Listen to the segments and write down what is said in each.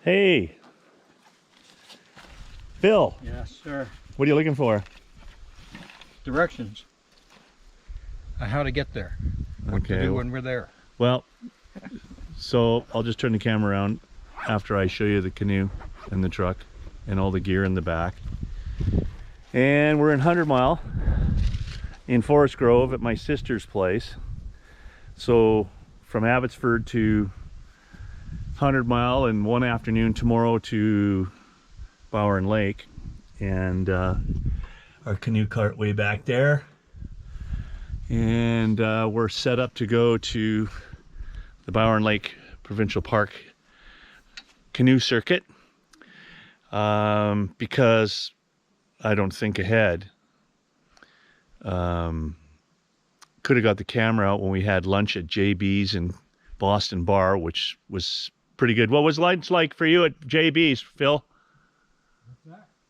Hey, Phil. Yes, sir. What are you looking for? Directions on how to get there. What to do when we're there. Well, so I'll just turn the camera around after I show you the canoe and the truck and all the gear in the back. And we're in 100 Mile in Forest Grove at my sister's place. So from Abbotsford to 100 Mile in one afternoon, tomorrow to Bowron Lake, and our canoe cart way back there, and we're set up to go to the Bowron Lake Provincial Park canoe circuit, because I don't think ahead. Could have got the camera out when we had lunch at JB's in Boston Bar, which was pretty good. What was lunch like for you at JB's, Phil?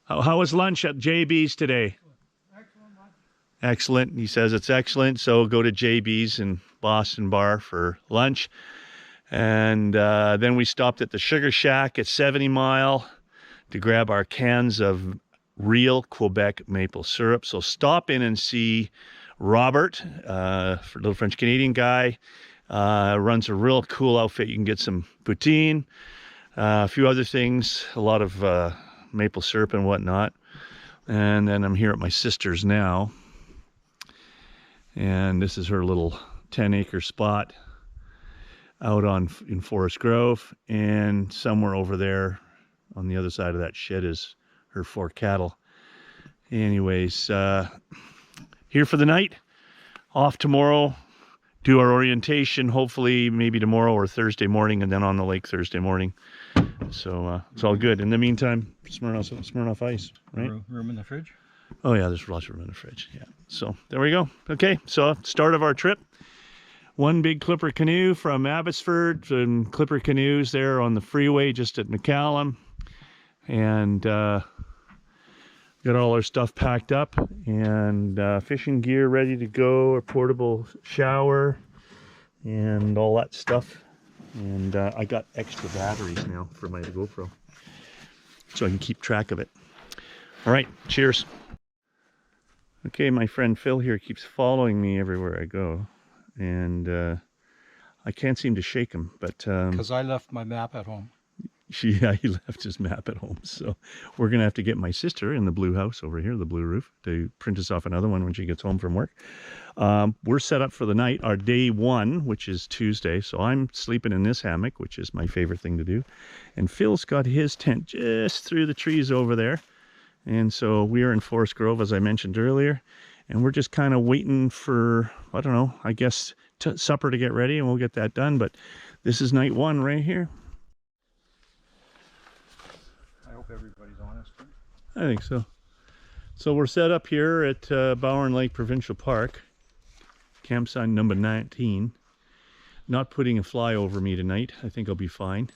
How was lunch at JB's today? Excellent lunch. Excellent. He says it's excellent. So go to JB's in Boston Bar for lunch. And then we stopped at the Sugar Shack at 70 Mile to grab our cans of real Quebec maple syrup. So stop in and see Robert, little French Canadian guy. Runs a real cool outfit. You can get some poutine, a few other things, a lot of maple syrup and whatnot. And then I'm here at my sister's now, and this is her little 10-acre spot out in Forest Grove, and somewhere over there on the other side of that shed is her 4 cattle. Anyways, here for the night, off tomorrow, do our orientation, hopefully maybe tomorrow or Thursday morning, and then on the lake Thursday morning. So it's all good. In the meantime, Smirnoff Ice, right? Room in the fridge? Oh yeah, there's lots of room in the fridge. Yeah. So there we go. Okay, so start of our trip. One big Clipper canoe from Abbotsford, and Clipper canoes there on the freeway just at McCallum. And got all our stuff packed up, and fishing gear ready to go, a portable shower and all that stuff. And I got extra batteries now for my GoPro, so I can keep track of it. All right, cheers. Okay, my friend Phil here keeps following me everywhere I go, and I can't seem to shake him, but Because I left my map at home. yeah, he left his map at home, so we're gonna have to get my sister in the blue house over here, the blue roof, to print us off another one when she gets home from work. We're set up for the night, our day 1, which is Tuesday, so I'm sleeping in this hammock, which is my favorite thing to do, and Phil's got his tent just through the trees over there. And so we are in Forest Grove, as I mentioned earlier, and we're just kind of waiting for, I don't know, I guess supper to get ready, and we'll get that done. But this is night 1 right here. I hope everybody's honest. I think so. So we're set up here at Bowron Lake Provincial Park, campsite number 19. Not putting a fly over me tonight. I think I'll be fine.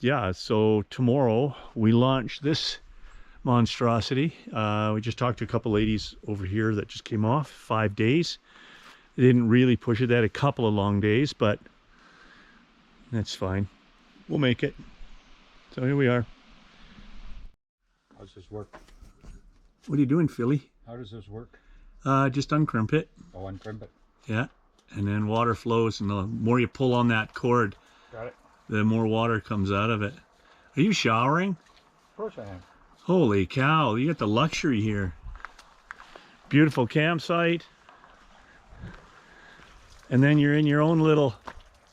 Yeah, so tomorrow we launch this monstrosity. We just talked to a couple ladies over here that just came off 5 days. They didn't really push it. They had a couple of long days, but that's fine. We'll make it. So here we are. How does this work? What are you doing, Philly? How does this work? Just uncrimp it. Oh, uncrimp it. Yeah, and then water flows, and the more you pull on that cord, Got it. the more water comes out of it. Are you showering? Of course I am. Holy cow, you got the luxury here. Beautiful campsite. And then you're in your own little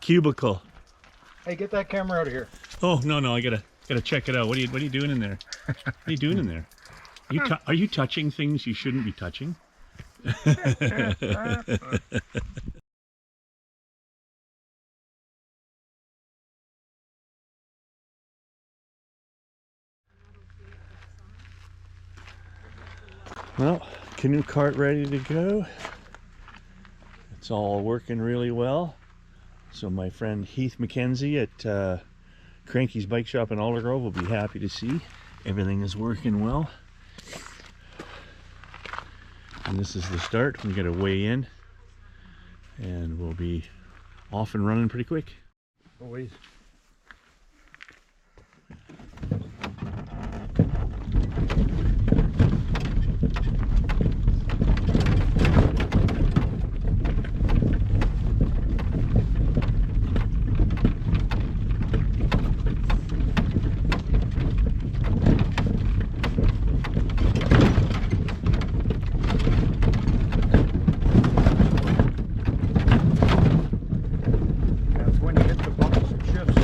cubicle. Hey, get that camera out of here. Oh, no, I gotta check it out. What are you doing in there? What are you doing in there? Are you touching things you shouldn't be touching? Well, canoe cart ready to go. It's all working really well. So my friend Heath McKenzie at Cranky's Bike Shop in Aldergrove will be happy to see everything is working well. And this is the start. We got to weigh in, and we'll be off and running pretty quick. Always. That's when you hit the bumps and shifts.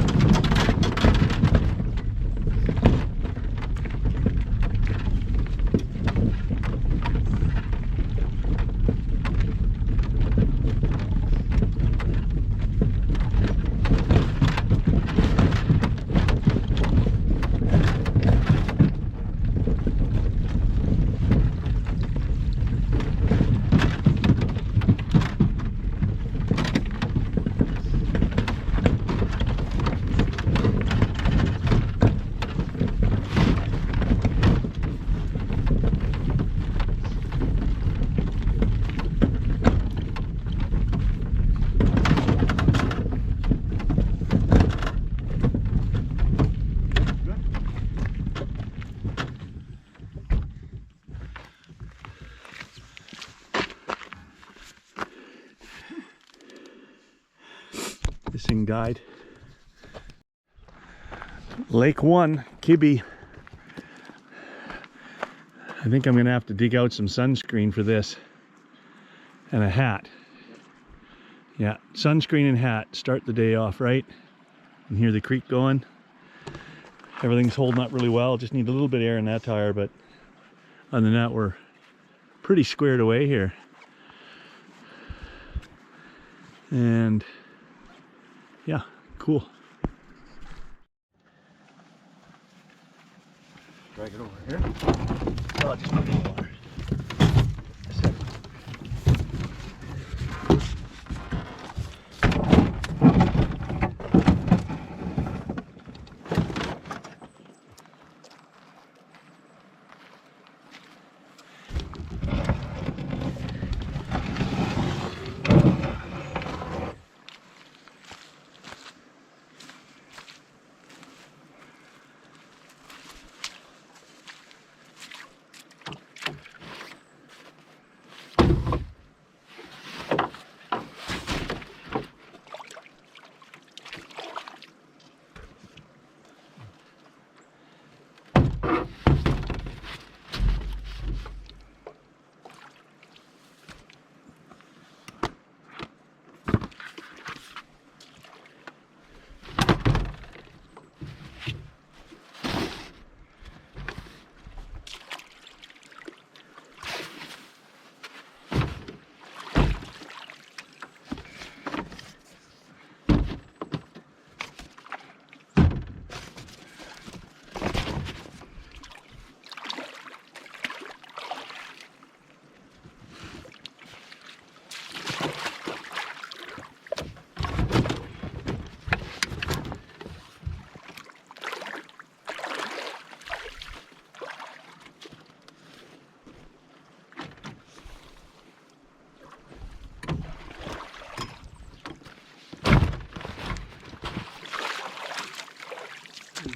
Missing guide. Lake 1, Kibbe. I think I'm gonna have to dig out some sunscreen for this. And a hat. Yeah, sunscreen and hat. Start the day off right. And hear the creek going. Everything's holding up really well. Just need a little bit of air in that tire, but other than that, we're pretty squared away here. And yeah, cool. Drag it over here. I'll just put it in the water.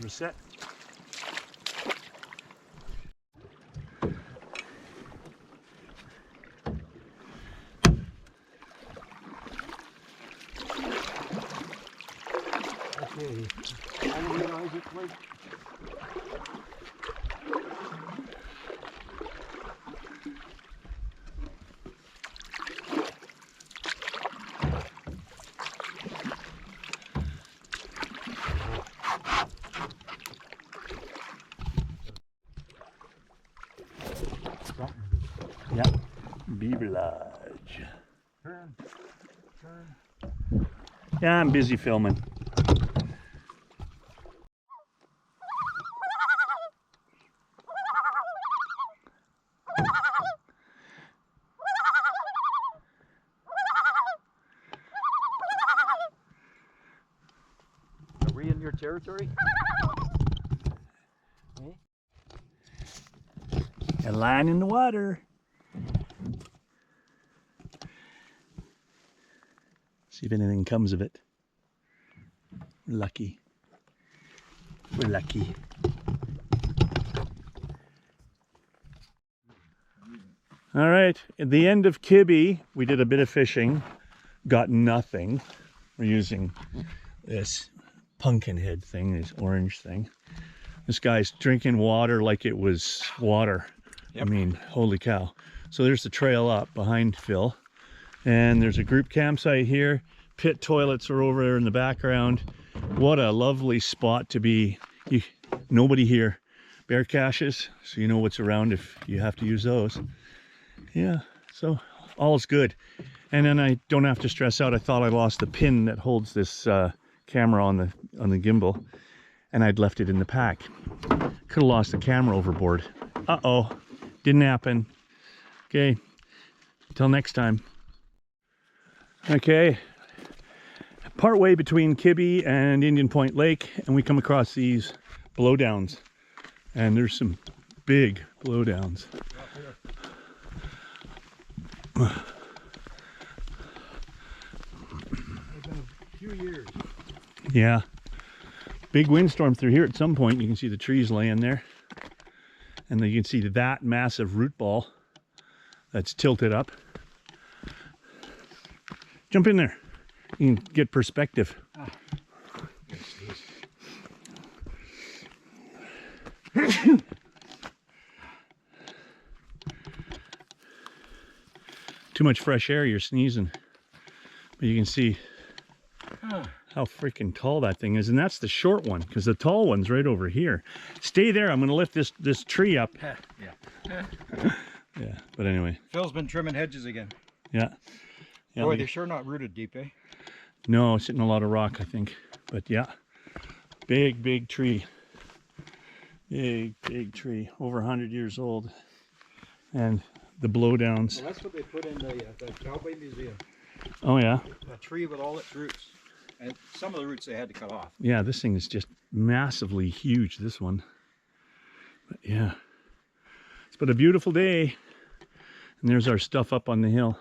Reset. Okay. I didn't realize it was. Yep. Beaver Lodge. Turn. Yeah, I'm busy filming. Are we in your territory? A line in the water. See if anything comes of it. We're lucky. We're lucky. All right, at the end of Kibbe, we did a bit of fishing, got nothing. We're using this pumpkin head thing, this orange thing. This guy's drinking water like it was water. Yep. I mean, holy cow. So there's the trail up behind Phil. And there's a group campsite here. Pit toilets are over there in the background. What a lovely spot to be. Nobody here. Bear caches, so you know what's around if you have to use those. Yeah, so all's good. And then I don't have to stress out. I thought I lost the pin that holds this camera on the gimbal, and I'd left it in the pack. Could have lost the camera overboard. Uh-oh, didn't happen. Okay, till next time. Okay, partway between Kibbe and Indian Point Lake, and we come across these blowdowns, and there's some big blowdowns. Few years. Yeah, big windstorm through here at some point. You can see the trees laying there, and then you can see that massive root ball that's tilted up. Jump in there, you can get perspective. Too much fresh air, you're sneezing. But you can see how freaking tall that thing is, and that's the short one, because the tall one's right over here. Stay there, I'm gonna lift this tree up. Yeah. Yeah, but anyway. Phil's been trimming hedges again. Yeah. Boy, they're sure not rooted deep, eh? No, it's hitting a lot of rock, I think. But yeah, big tree. Big tree, over 100 years old. And the blowdowns. Well, that's what they put in the Cowboy Museum. Oh yeah? A tree with all its roots. And some of the roots they had to cut off. Yeah, this thing is just massively huge, this one. But yeah. It's been a beautiful day. And there's our stuff up on the hill.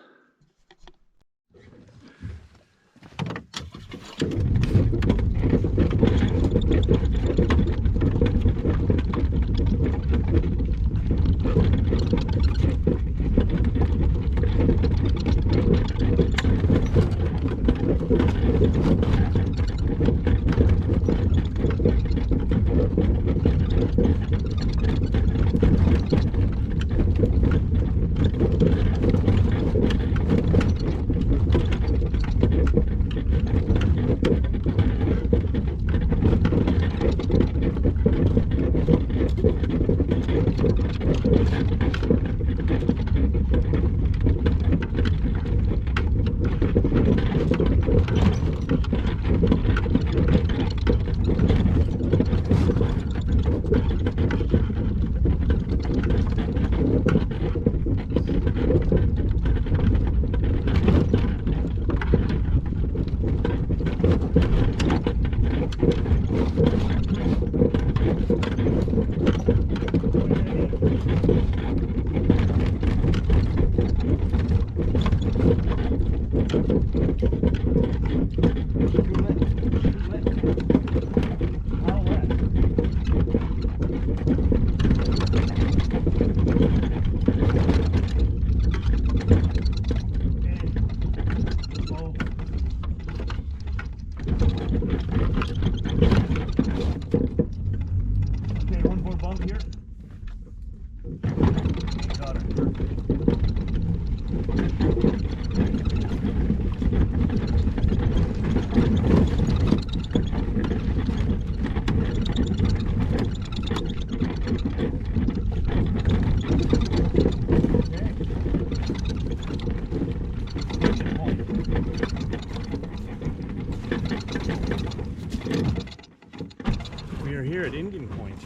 We are here at Indian Point.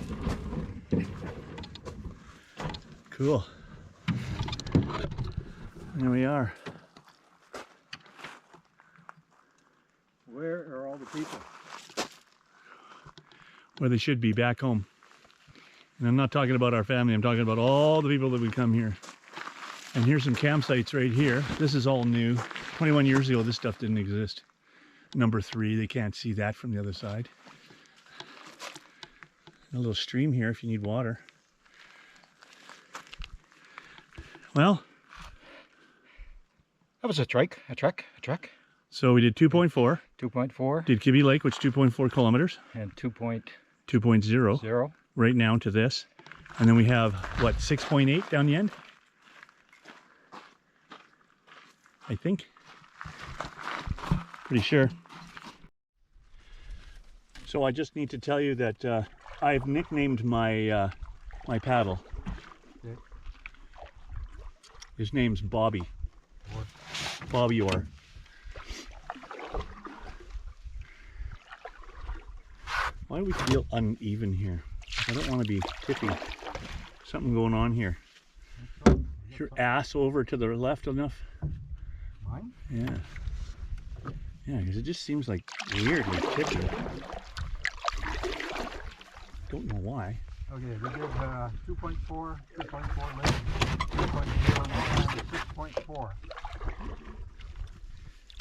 Cool. There we are. Where are all the people? Where they should be, back home. And I'm not talking about our family, I'm talking about all the people that would come here. And here's some campsites right here. This is all new. 21 years ago, this stuff didn't exist. Number 3, they can't see that from the other side. A little stream here if you need water. Well, that was a trek. so we did 2.4. 2.4 Did Kibbe Lake, which is 2.4 kilometers. and 2.0. 2.0 right now to this. And then we have, what, 6.8 down the end? I think. Pretty sure. So I just need to tell you that I've nicknamed my my paddle. Okay. His name's Bobby. Bobby Orr. Why do we feel uneven here? I don't want to be tippy. Something going on here. Is your ass over to the left enough? Mine? Yeah. Yeah, because it just seems like weirdly tippy. Don't know why. Okay, we did 2.4, 2.4 lake, 2.0, and 6.4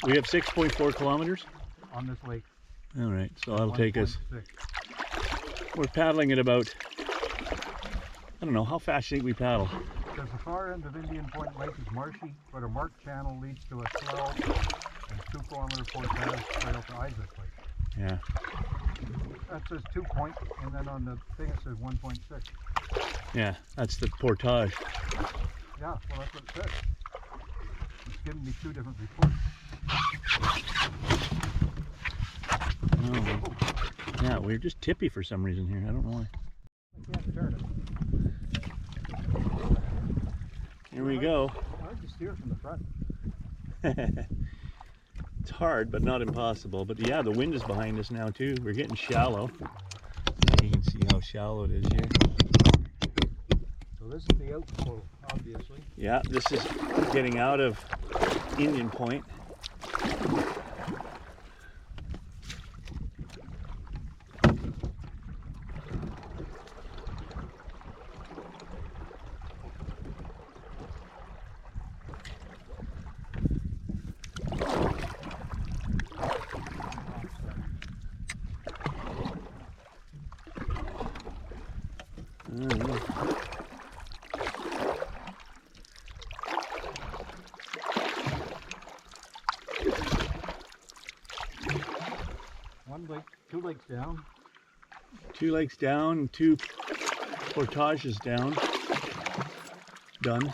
We have 6.4 kilometers? on this lake. All right, so that'll take us. 1.6. We're paddling at about, I don't know, how fast do you think we paddle? Because the far end of Indian Point Lake is marshy, but a marked channel leads to a 12 and 2 kilometer portage trail to Isaac Lake. Yeah. That says 2 point, and then on the thing it says 1.6. Yeah, that's the portage. Yeah, well that's what it says. It's giving me 2 different reports. Oh. Yeah, we're just tippy for some reason here. I don't know why. I can't turn it. Here we go. Hard to steer from the front. It's hard, but not impossible. But yeah, the wind is behind us now too. We're getting shallow. You can see how shallow it is here. So this is the outflow, obviously. Yeah, this is getting out of Indian Point. One lake, 2 lakes down. 2 lakes down, 2 portages down. Done.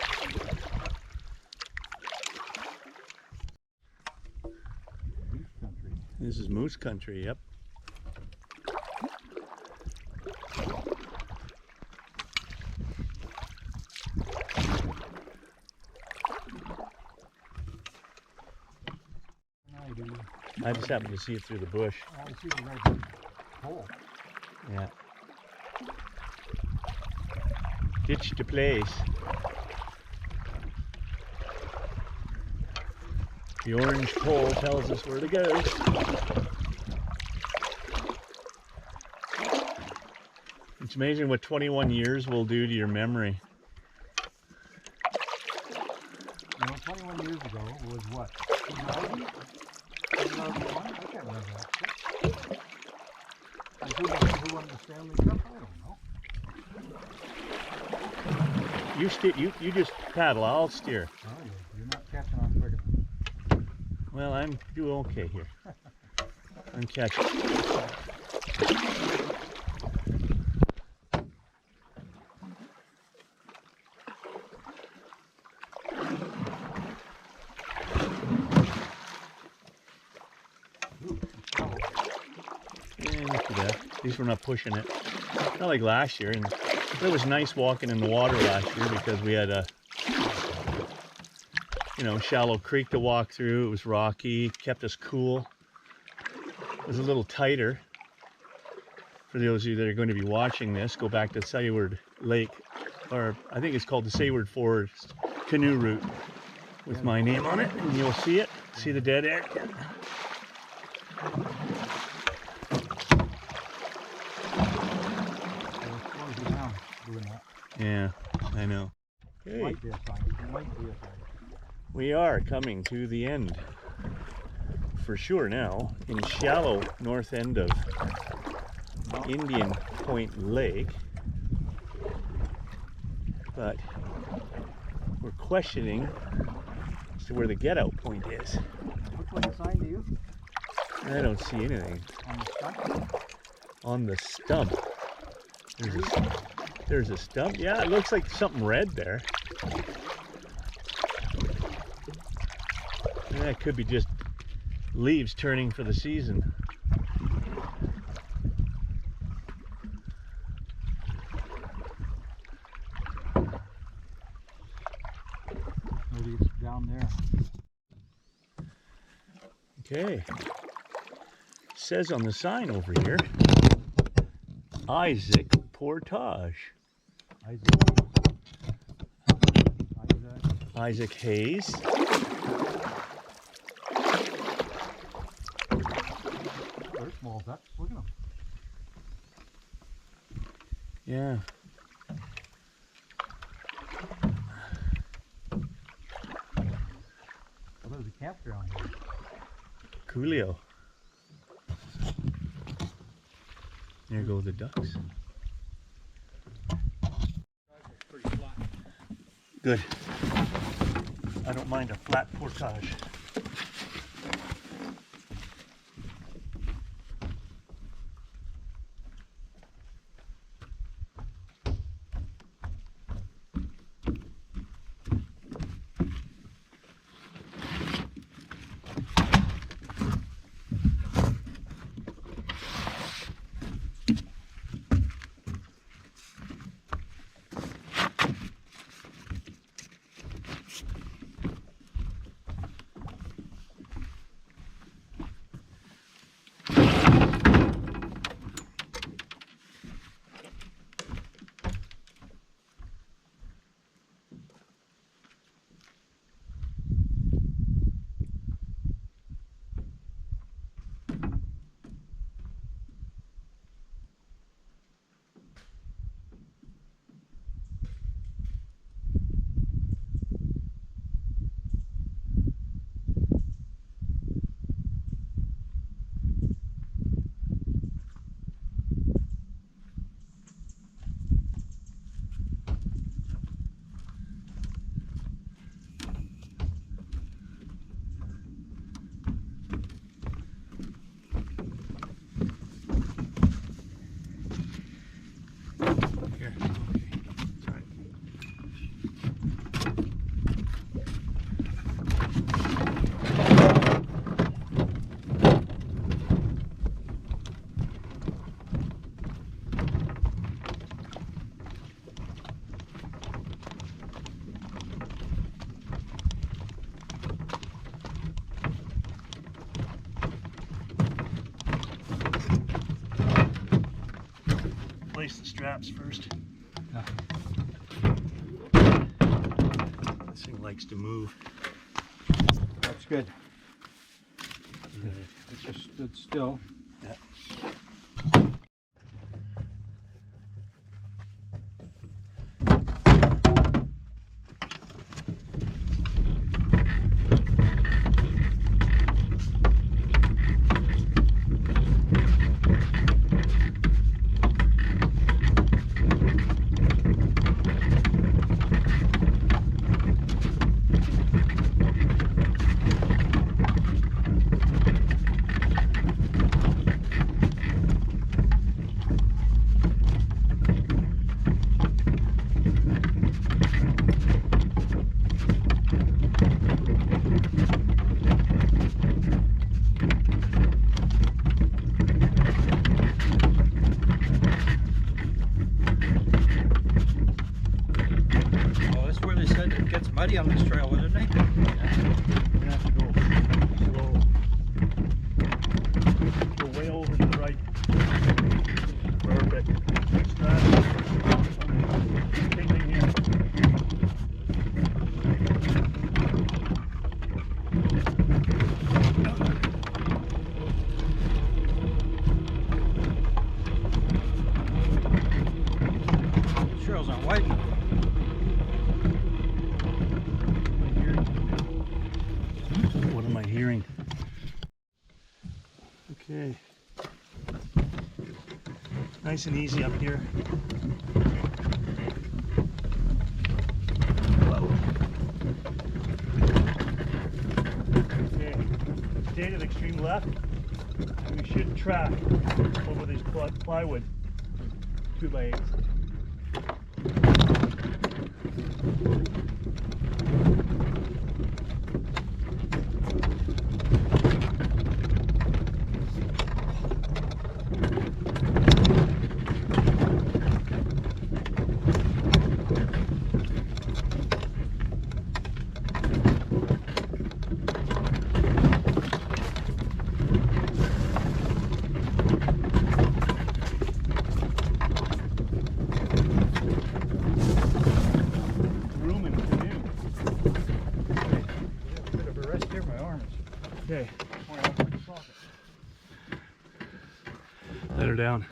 Moose country. This is moose country, yep. I just happened to see it through the bush. Oh, I see the red hole. Yeah. Ditch to place. The orange pole tells us where to go. It's amazing what 21 years will do to your memory. You know, 21 years ago was what? 2000? 2001? I can't remember that. And who won the Stanley Cup? I don't know. You just paddle, I'll steer. Oh, you're not catching on quick enough. Well, I'm doing okay here. I'm catching. Not too bad. At least we're not pushing it. Not like last year. And it was nice walking in the water last year because we had a, shallow creek to walk through. It was rocky, kept us cool. It was a little tighter. For those of you that are going to be watching this, go back to Sayward Lake, or I think it's called the Sayward Forest Canoe Route with my name on it, and you'll see it. See the dead end. Yeah, I know. Okay. Might be a sign. It might be a sign. We are coming to the end. for sure now in shallow north end of Indian Point Lake, but we're questioning as to where the get out point is. Which one assigned to you? I don't see anything. On the stump? On the stump. There's a stump. Yeah, it looks like something red there. Yeah, it could be just leaves turning for the season. Maybe it's down there. Okay. It says on the sign over here, Isaac Portage. Isaac Hayes. They're small ducks. Look at them. Yeah. Well, there's a campground here. Coolio. There go the ducks. Good. I don't mind a flat portage. Place the straps first. Yeah. This thing likes to move. That's good. It just stood still. Yeah. Okay. Nice and easy up here. Whoa. Okay, stay to the extreme left, and we should track over these plywood 2x8s. Okay. Let her down.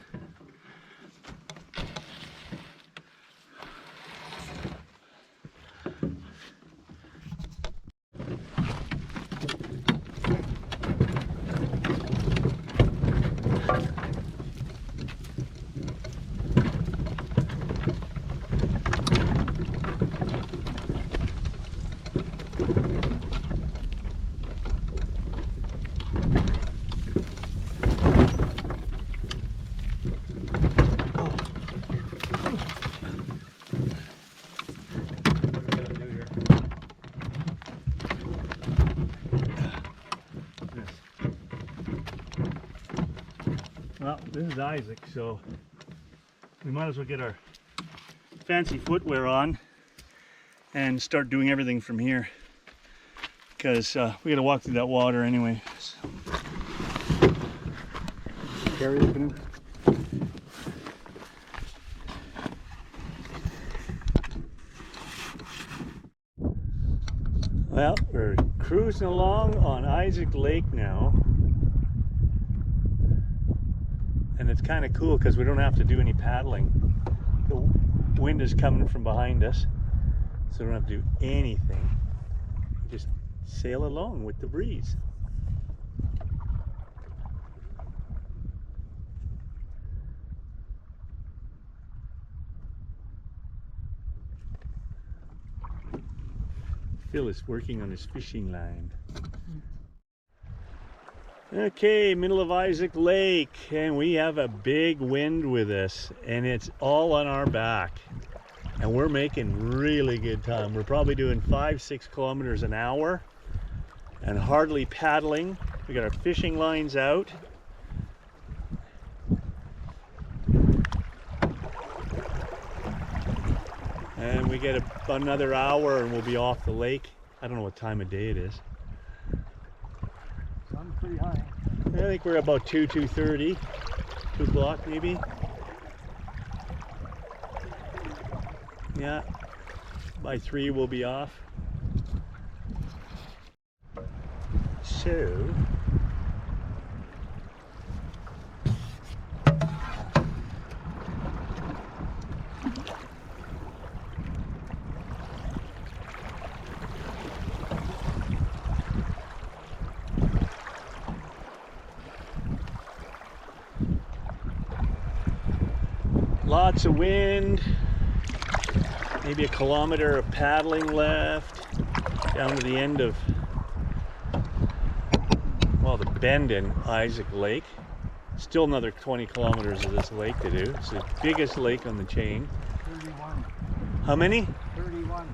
Well, this is Isaac, so we might as well get our fancy footwear on and start doing everything from here, because we got to walk through that water anyway. So. Carry the canoe. Well, we're cruising along on Isaac Lake now. And it's kind of cool because we don't have to do any paddling. The wind is coming from behind us, so we don't have to do anything. We just sail along with the breeze. Phil is working on his fishing line. Okay, middle of Isaac Lake, and we have a big wind with us, and it's all on our back, and we're making really good time. We're probably doing 5-6 kilometers an hour and hardly paddling. We got our fishing lines out. And we get another hour and we'll be off the lake. I don't know what time of day it is. Sun's pretty high. I think we're about 2:30, 2 o'clock maybe. Yeah, by 3 we'll be off. So, lots of wind, maybe a kilometer of paddling left down to the end of, well, the bend in Isaac Lake. Still another 20 kilometers of this lake to do. It's the biggest lake on the chain. 31. How many? 31.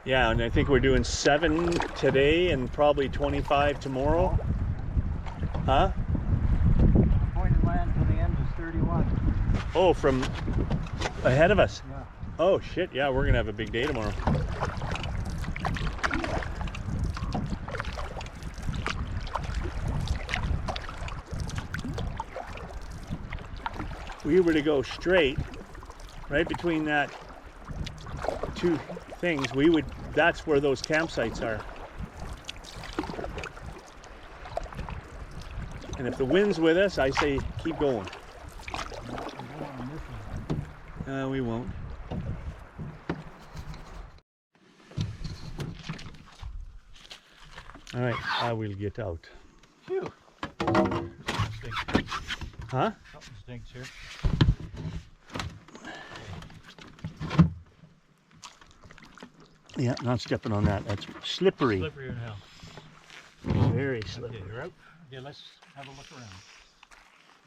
Yeah, and I think we're doing 7 today and probably 25 tomorrow. Huh? The point of land to the end is 31. Oh, from ahead of us? Yeah. Oh shit, yeah, we're gonna have a big day tomorrow. If we were to go straight, right between that two things, that's where those campsites are. And if the wind's with us, I say keep going. We won't. All right, I will get out. Phew. stinks. Huh? Something stinks here. Yeah, not stepping on that. That's slippery. Slippery in hell. Very slippery. Okay, you're out. Okay, let's have a look around.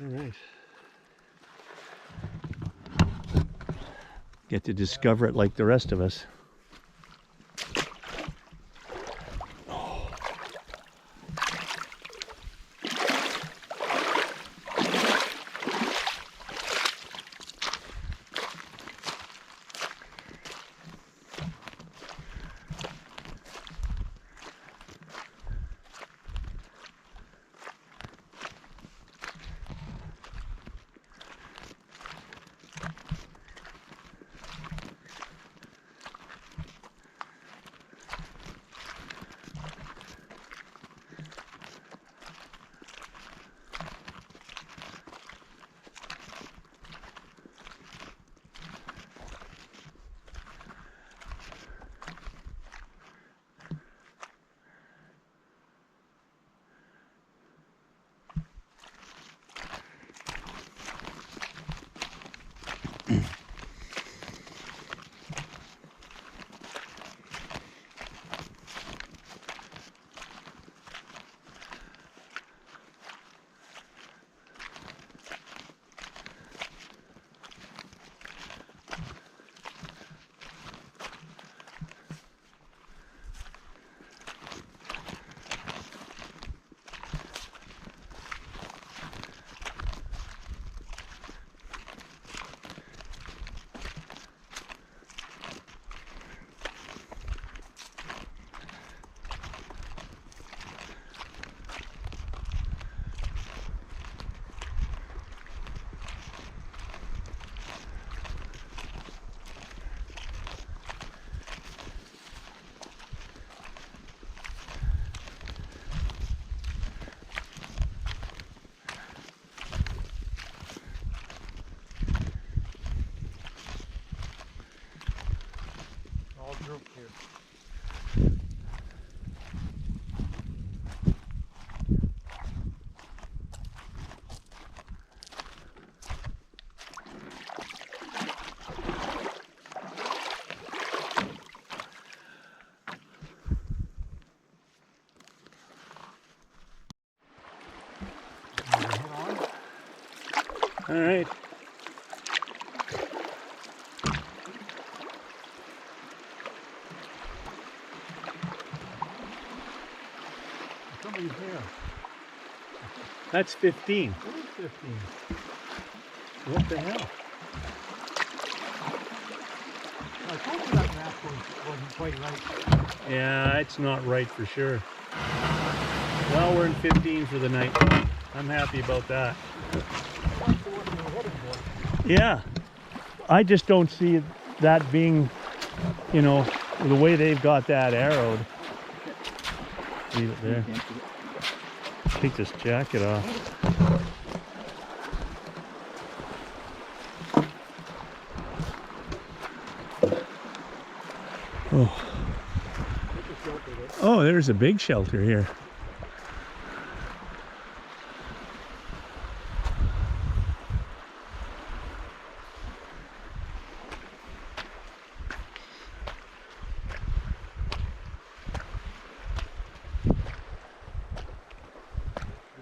All right. Get to discover it like the rest of us. All grouped here. All right. Somebody's there. That's 15. What is 15? What the hell? I told you that map wasn't quite right. Yeah, it's not right for sure. Well, we're in 15 for the night. I'm happy about that. That's the one we were heading for. Yeah. I just don't see that being, you know, the way they've got that arrowed. Leave it there. Take this jacket off. Oh. Oh, there's a big shelter here.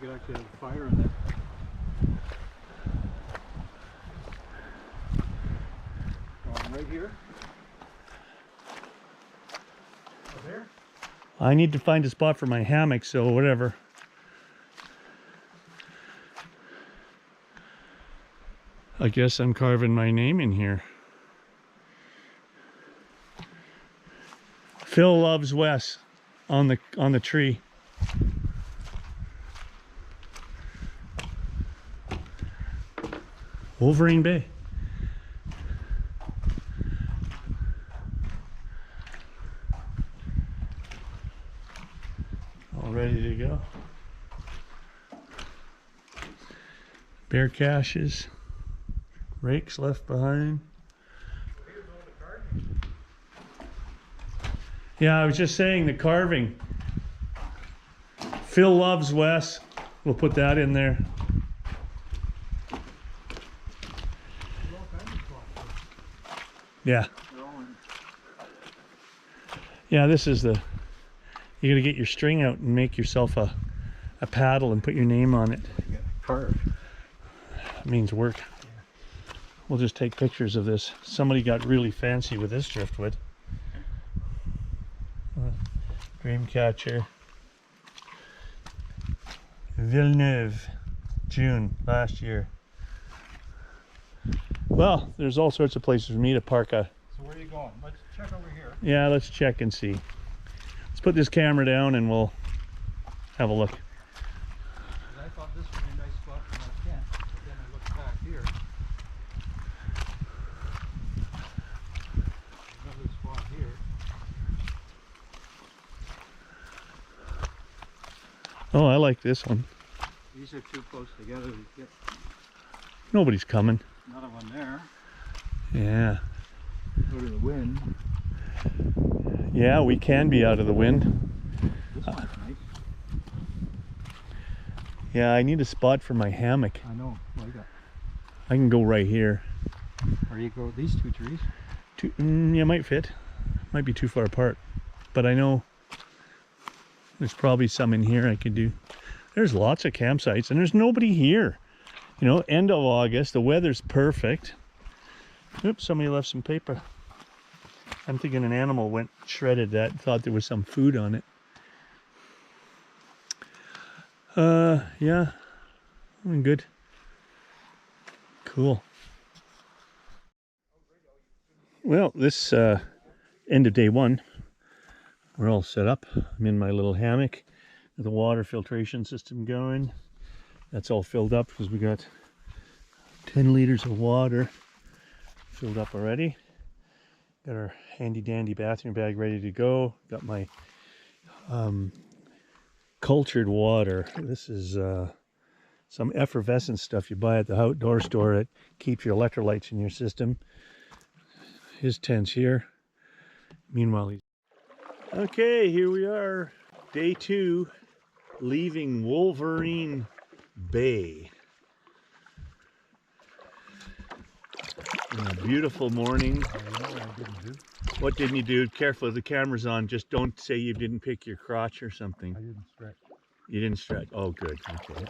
We could actually have a fire in there. Right here. Up there. I need to find a spot for my hammock, so whatever. I guess I'm carving my name in here. Phil loves Wes on the tree. Wolverine Bay. All ready to go. Bear caches. Rakes left behind. Yeah, I was just saying the carving. Phil loves Wes. We'll put that in there. Yeah. They're all in. Yeah, this is the, you gotta get your string out and make yourself a paddle and put your name on it. Carved. It means work. We'll just take pictures of this. Somebody got really fancy with this driftwood. Dreamcatcher. Villeneuve, June last year. Well, there's all sorts of places for me to park a. So where are you going? Let's check over here. Yeah, let's check and see. Let's put this camera down and we'll have a look. I thought this would be a nice spot for my tent, but then I looked back here. Another spot here. Oh, I like this one. These are too close together to get Nobody's coming. another one there. Yeah. Go to the wind. Yeah, we can be out of the wind. This one's nice. Yeah, I need a spot for my hammock. I know. Like that. I can go right here. Or you go these two trees. Yeah, might fit. Might be too far apart. But I know there's probably some in here I could do. There's lots of campsites and there's nobody here. You know, end of August, the weather's perfect. Oops, somebody left some paper. I'm thinking an animal went shredded that, thought there was some food on it. Yeah, I'm good. Cool. Well, this end of day one, we're all set up. I'm in my little hammock with the water filtration system going. That's all filled up because we got 10 liters of water filled up already. Got our handy dandy bathroom bag ready to go. Got my cultured water. This is some effervescent stuff you buy at the outdoor store that keeps your electrolytes in your system. His tent's here. Meanwhile, he's... Okay, here we are. Day 2, leaving Wolverine Bay. In a beautiful morning. You know what I didn't do? What didn't you do? Careful, the camera's on. Just don't say you didn't pick your crotch or something. I didn't stretch. You didn't stretch. Oh, good. Okay.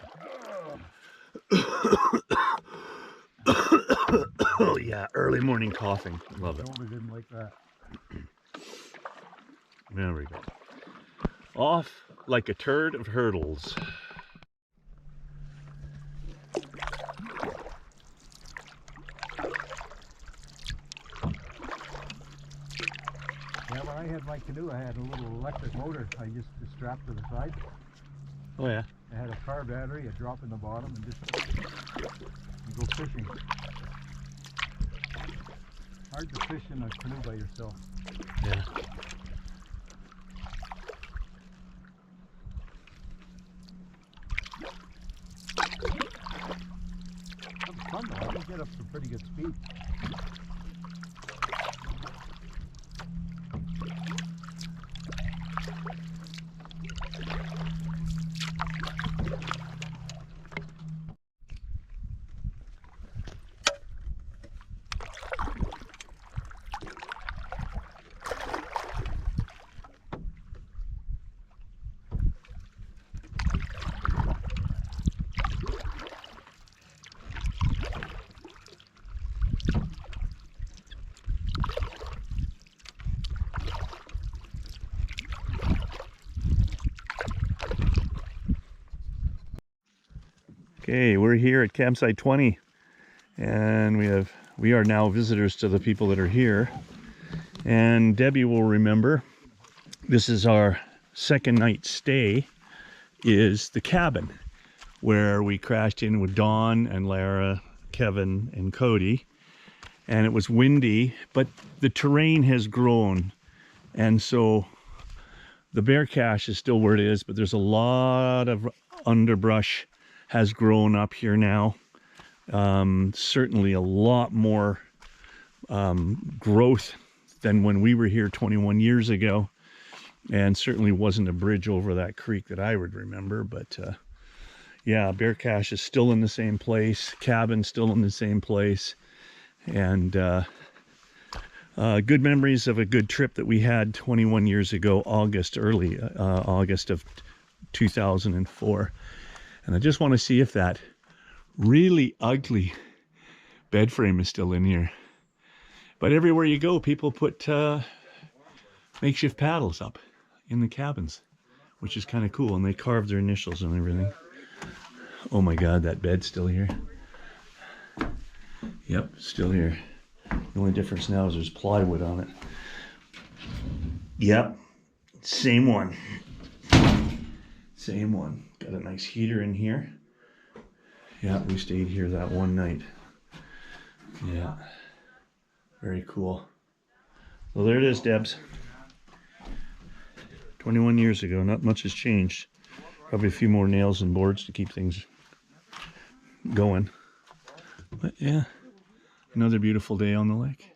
Oh, yeah. Early morning coughing. Love it. Nobody didn't like that. There we go. Off like a turd of hurdles. Yeah, when I had my canoe, I had a little electric motor I used to strap to the side. Oh, yeah. I had a car battery, a drop in the bottom, and just you go fishing. Hard to fish in a canoe by yourself. Yeah. That was fun though. I can get up to pretty good speed. Okay, we're here at campsite 20 and we are now visitors to the people that are here. And Debbie will remember this is our second night stay, is the cabin where we crashed in with Dawn and Lara, Kevin and Cody. And it was windy, but the terrain has grown. And so the bear cache is still where it is, but there's a lot of underbrush has grown up here now. Certainly a lot more growth than when we were here 21 years ago. And certainly wasn't a bridge over that creek that I would remember, but yeah, bear cache is still in the same place, cabin still in the same place. And Good memories of a good trip that we had 21 years ago, early August of 2004. And I just want to see if that really ugly bed frame is still in here. But everywhere you go, people put makeshift paddles up in the cabins, which is kind of cool. And they carve their initials and everything. Oh my God, that bed's still here. Yep, still here. The only difference now is there's plywood on it. Yep, same one. Same one. Got a nice heater in here. Yeah, we stayed here that one night. Yeah, very cool. Well, there it is, Debs. 21 years ago, not much has changed. Probably a few more nails and boards to keep things going. But yeah, another beautiful day on the lake.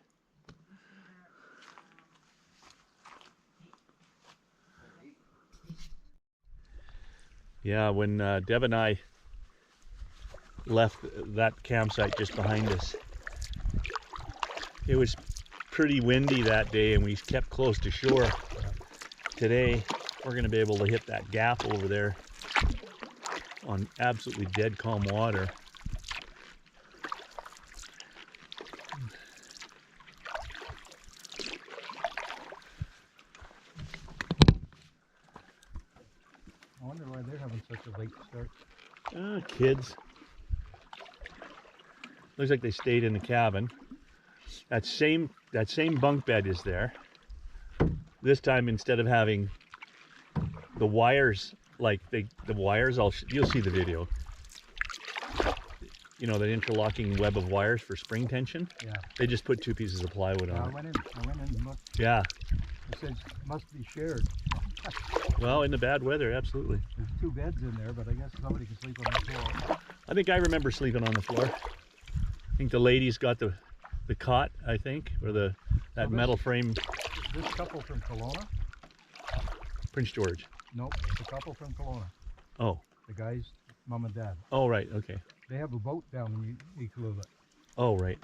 Yeah, when Deb and I left that campsite just behind us, it was pretty windy that day and we kept close to shore. Today, we're going to be able to hit that gap over there on absolutely dead calm water. I wonder why they're having such a late start. Kids. Looks like they stayed in the cabin. That same bunk bed is there. This time, instead of having the wires, like the wires, you'll see the video. You know, the interlocking web of wires for spring tension. Yeah. They just put 2 pieces of plywood on I it. went in and looked. Yeah. It said must be shared. Well, in the bad weather, absolutely. There's 2 beds in there, but I guess somebody can sleep on the floor. I think I remember sleeping on the floor. I think the ladies got the cot, I think, or that metal frame. This couple from Kelowna? Prince George. Nope, the couple from Kelowna. Oh. The guy's mom and dad. Oh, right. Okay. They have a boat down in Iqaluit. Oh, right.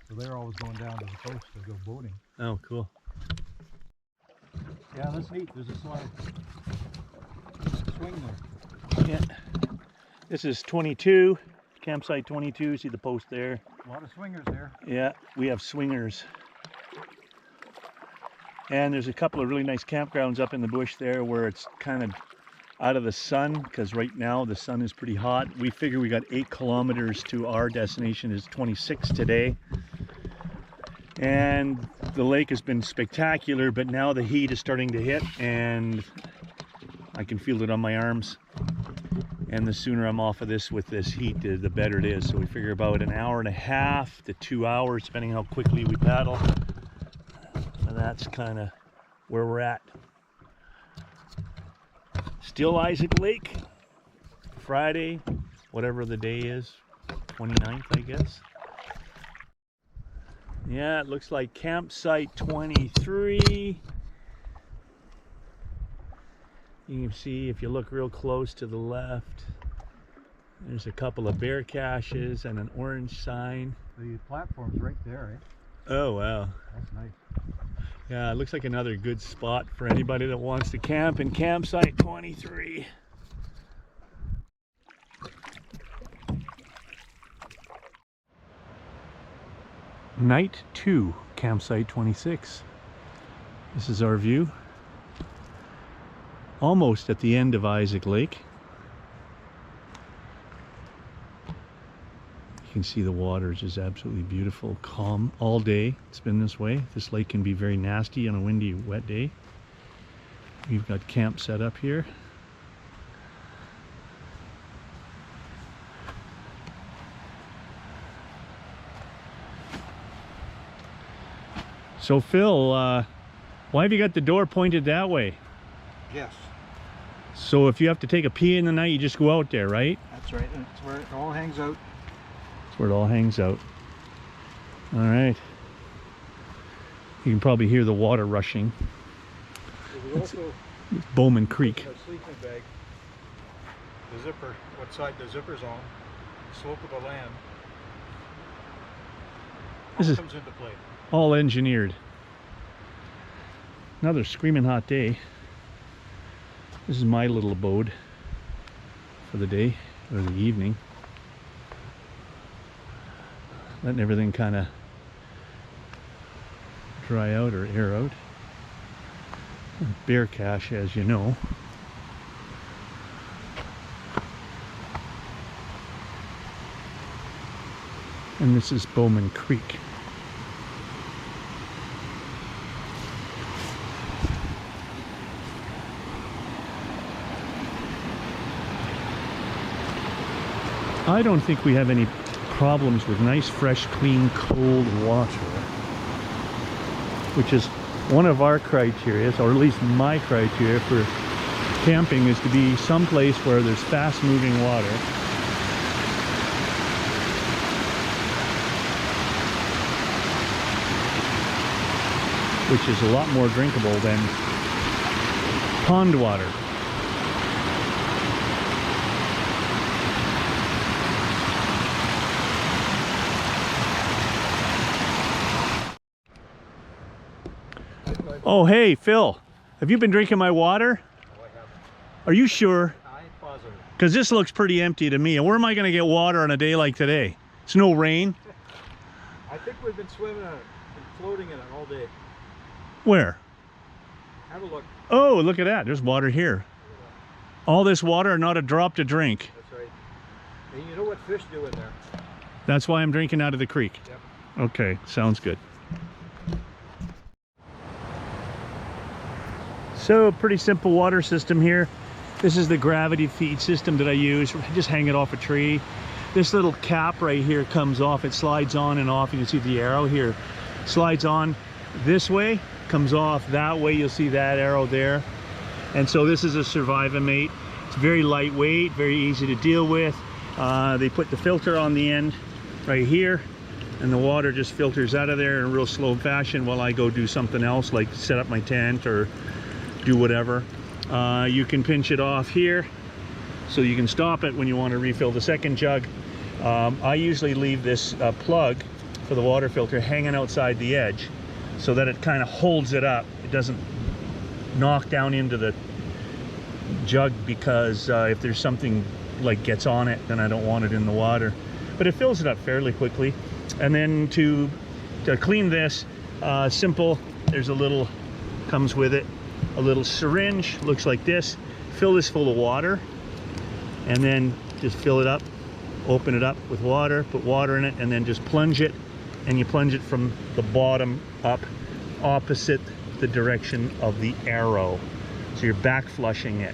So they're always going down to the coast to go boating. Oh, cool. Yeah, that's neat. There's a slide. Swing there. Yeah. This is 22, campsite 22. See the post there? A lot of swingers there. Yeah, we have swingers. And there's a couple of really nice campgrounds up in the bush there where it's kind of out of the sun, because right now the sun is pretty hot. We figure we got 8 kilometers to our destination. Is 26 today. And the lake has been spectacular, but now the heat is starting to hit and I can feel it on my arms. And the sooner I'm off of this with this heat, the better it is. So we figure about an hour and a half to 2 hours, depending how quickly we paddle. So that's kind of where we're at. Still Isaac Lake, Friday, whatever the day is, 29th, I guess. Yeah, it looks like campsite 23. You can see if you look real close to the left, there's a couple of bear caches and an orange sign. The platform's right there, eh? Oh, wow. That's nice. Yeah, it looks like another good spot for anybody that wants to camp in campsite 23. Night 2, campsite 26. This is our view. Almost at the end of Isaac Lake. You can see the water is just absolutely beautiful, calm all day. It's been this way. This lake can be very nasty on a windy, wet day. We've got camp set up here. So Phil, why have you got the door pointed that way? Yes. So if you have to take a pee in the night, you just go out there, right? That's right. That's where it all hangs out. That's where it all hangs out. All right. You can probably hear the water rushing. There's also Bowman Creek. a sleeping bag. The zipper, what side the zipper's on, slope of the land. This is comes into play. All engineered. Another screaming hot day. This is my little abode for the day, or the evening. Letting everything kind of dry out or air out. Bear cache, as you know. And this is Bowman Creek. I don't think we have any problems with nice, fresh, clean, cold water, which is one of our criteria, or at least my criteria for camping, is to be someplace where there's fast-moving water. Which is a lot more drinkable than pond water. Oh, hey, Phil, have you been drinking my water? No, I haven't. Are you sure? I ain't positive. Because this looks pretty empty to me. And where am I going to get water on a day like today? It's no rain. I think we've been swimming in it and floating in it all day. Where? Have a look. Oh, look at that. There's water here. All this water, not a drop to drink. That's right. And you know what fish do in there? That's why I'm drinking out of the creek. Yep. Okay, sounds good. So, pretty simple water system here. This is the gravity feed system that I use. Just hang it off a tree. This little cap right here comes off. It slides on and off. You can see the arrow here. Slides on this way, comes off that way. You'll see that arrow there. And so this is a Survivamate. It's very lightweight, very easy to deal with. They put the filter on the end right here, and the water just filters out of there in a real slow fashion while I go do something else, like set up my tent or do whatever. You can pinch it off here so you can stop it when you want to refill the second jug. I usually leave this plug for the water filter hanging outside the edge so that it kind of holds it up. It doesn't knock down into the jug, because if there's something like gets on it, then I don't want it in the water. But it fills it up fairly quickly. And then to clean this, simple, there's a little, comes with it, a little syringe, looks like this. Fill this full of water, and then just fill it up, open it up with water, put water in it, and then just plunge it. And you plunge it from the bottom up, opposite the direction of the arrow. So you're back flushing it.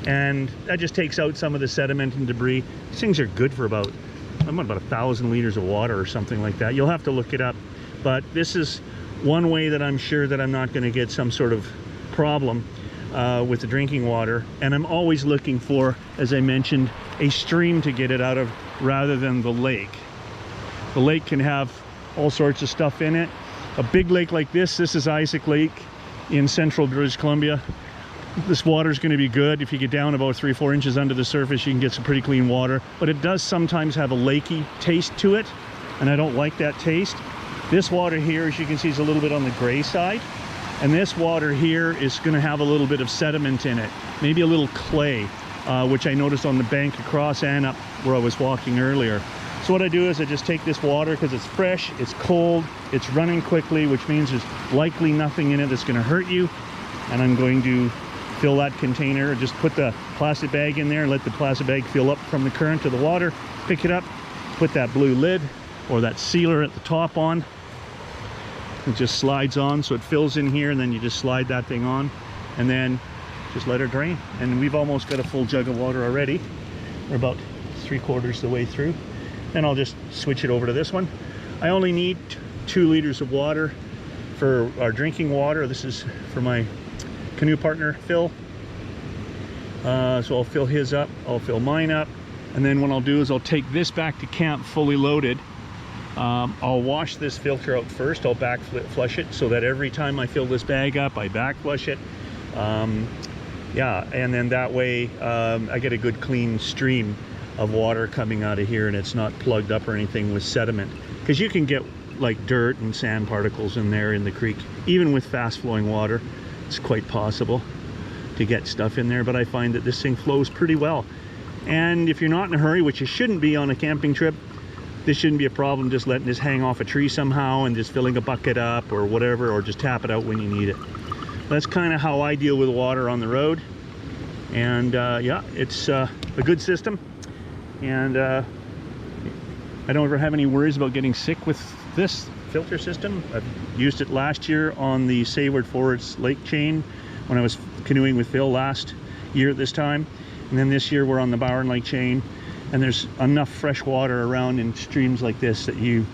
And that just takes out some of the sediment and debris. These things are good for about 1,000 liters of water or something like that. You'll have to look it up. But this is one way that I'm sure that I'm not going to get some sort of problem with the drinking water. And I'm always looking for, as I mentioned, a stream to get it out of rather than the lake. The lake can have all sorts of stuff in it. A big lake like this is Isaac Lake in central British Columbia. This water is going to be good. If you get down about 3-4 inches under the surface, you can get some pretty clean water. But it does sometimes have a lakey taste to it, and I don't like that taste. This water here, as you can see, is a little bit on the gray side. And this water here is going to have a little bit of sediment in it, maybe a little clay, which I noticed on the bank across and up where I was walking earlier. So what I do is I just take this water, because it's fresh, it's cold, it's running quickly, which means there's likely nothing in it that's going to hurt you. And I'm going to fill that container, just put the plastic bag in there and let the plastic bag fill up from the current of the water, pick it up, put that blue lid or that sealer at the top on. It just slides on, so it fills in here, and then you just slide that thing on and then just let it drain. And we've almost got a full jug of water already. We're about 3/4 the way through. Then I'll just switch it over to this one. I only need 2 liters of water for our drinking water. This is for my canoe partner, Phil. So I'll fill his up, I'll fill mine up, and then what I'll do is I'll take this back to camp fully loaded. I'll wash this filter out first. I'll back flush it so that every time I fill this bag up, I back flush it. Yeah, and then that way I get a good clean stream of water coming out of here, and it's not plugged up or anything with sediment. Because you can get like dirt and sand particles in there in the creek. Even with fast flowing water, it's quite possible to get stuff in there, but I find that this thing flows pretty well. And if you're not in a hurry, which you shouldn't be on a camping trip, this shouldn't be a problem, just letting this hang off a tree somehow and just filling a bucket up or whatever, or just tap it out when you need it. That's kind of how I deal with water on the road. And yeah, it's a good system. And I don't ever have any worries about getting sick with this filter system. I've used it last year on the Bowron Forest Lake chain when I was canoeing with Phil last year at this time. And then this year we're on the Bowron Lake chain, and there's enough fresh water around in streams like this that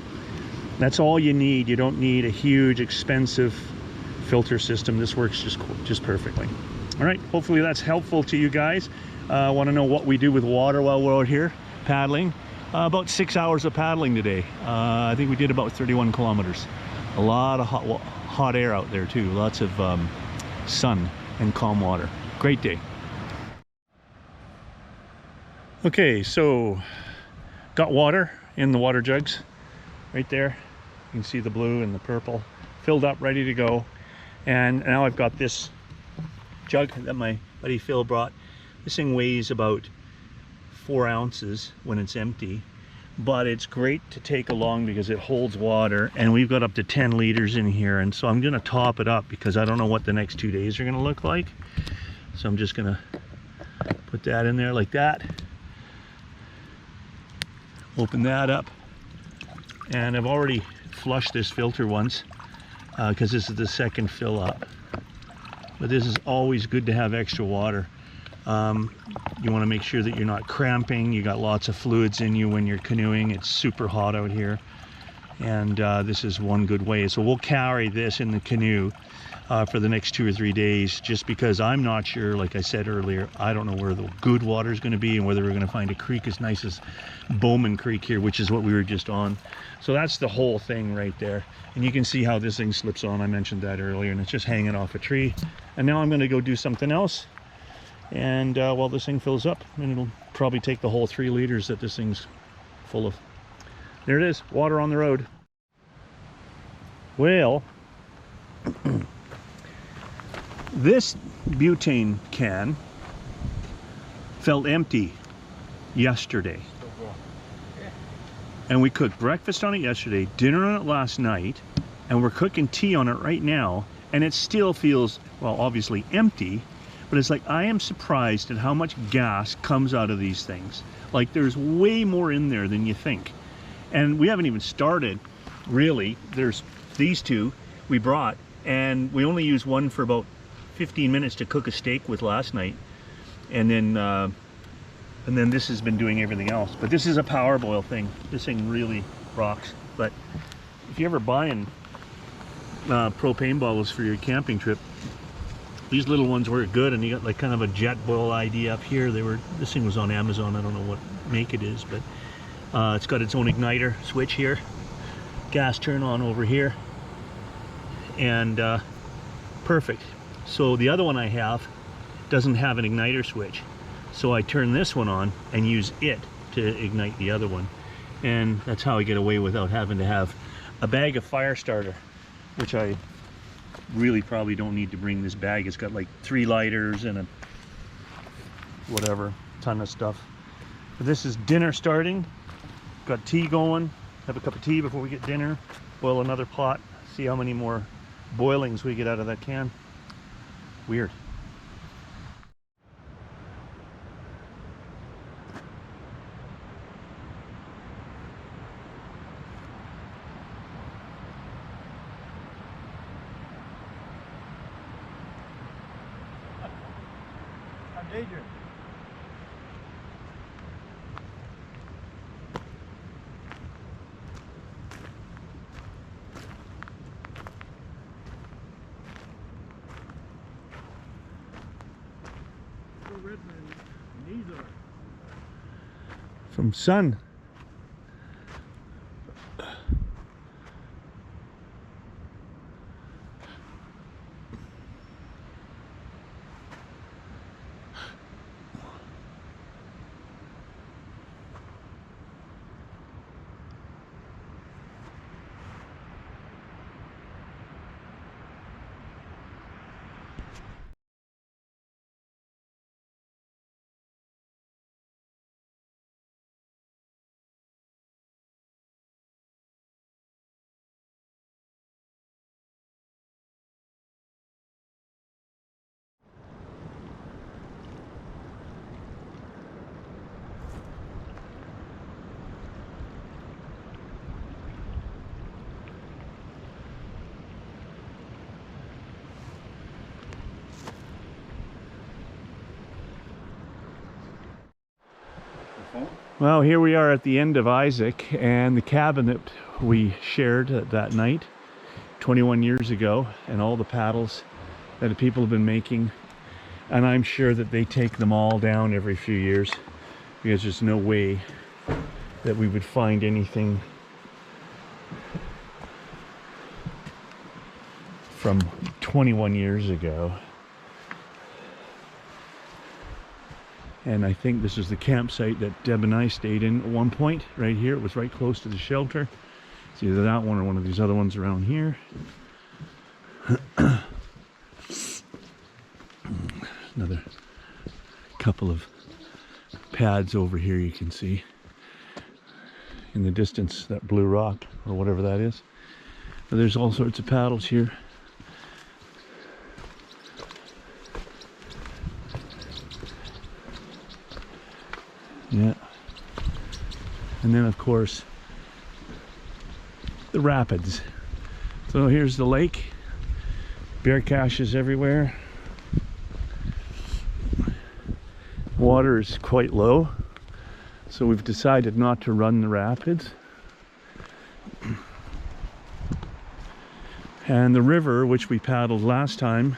that's all you need. You don't need a huge expensive filter system. This works just perfectly. All right, hopefully that's helpful to you guys. Want to know what we do with water while we're out here paddling. About 6 hours of paddling today. I think we did about 31 kilometers. A lot of hot air out there too. Lots of sun and calm water. Great day. Okay, so got water in the water jugs right there. You can see the blue and the purple filled up, ready to go. And now I've got this jug that my buddy Phil brought. This thing weighs about 4 ounces when it's empty, but it's great to take along because it holds water, and we've got up to 10 liters in here. And so I'm gonna top it up because I don't know what the next 2 days are gonna look like. So I'm just gonna put that in there like that. Open that up, and I've already flushed this filter once because this is the second fill up. But this is always good to have extra water. You want to make sure that you're not cramping. You got lots of fluids in you when you're canoeing. It's super hot out here, and this is one good way. So we'll carry this in the canoe for the next 2 or 3 days, just because I'm not sure, like I said earlier, I don't know where the good water is going to be and whether we're going to find a creek as nice as Bowman Creek here, which is what we were just on. So that's the whole thing right there. And you can see how this thing slips on. I mentioned that earlier, and it's just hanging off a tree. And now I'm going to go do something else, and while this thing fills up, and it'll probably take the whole 3 liters that this thing's full of. There it is, water on the road. Well, this butane can felt empty yesterday, and we cooked breakfast on it yesterday, dinner on it last night, and we're cooking tea on it right now, and it still feels, well, obviously empty, but it's like, I am surprised at how much gas comes out of these things. Like, there's way more in there than you think. And we haven't even started, really. There's these two we brought, and we only used one for about 15 minutes to cook a steak with last night, and then this has been doing everything else. But this is a power boil thing. This thing really rocks. But if you're ever buying propane bottles for your camping trip, these little ones work good, and you got like kind of a jet boil idea up here. This thing was on Amazon. I don't know what make it is, but it's got its own igniter switch here, gas turn on over here, and perfect. So the other one I have doesn't have an igniter switch, so I turn this one on and use it to ignite the other one, and that's how I get away without having to have a bag of fire starter, which I really probably don't need to bring. This bag. It's got like 3 lighters and a whatever ton of stuff. But this is dinner starting. Got tea going. Have a cup of tea before we get dinner. Boil another pot. See how many more boilings we get out of that can. Weird. Adrian. From sun. Well, here we are at the end of Isaac, and the cabin that we shared that night 21 years ago, and all the paddles that the people have been making. And I'm sure that they take them all down every few years, because there's no way that we would find anything from 21 years ago. And I think this is the campsite that Deb and I stayed in at one point, right here. It was right close to the shelter. It's either that one or one of these other ones around here. Another couple of pads over here you can see. In the distance, that blue rock, or whatever that is. But there's all sorts of paddles here. Yeah. And then of course the rapids. So here's the lake. Bear caches everywhere. Water is quite low, so we've decided not to run the rapids. And the river, which we paddled last time,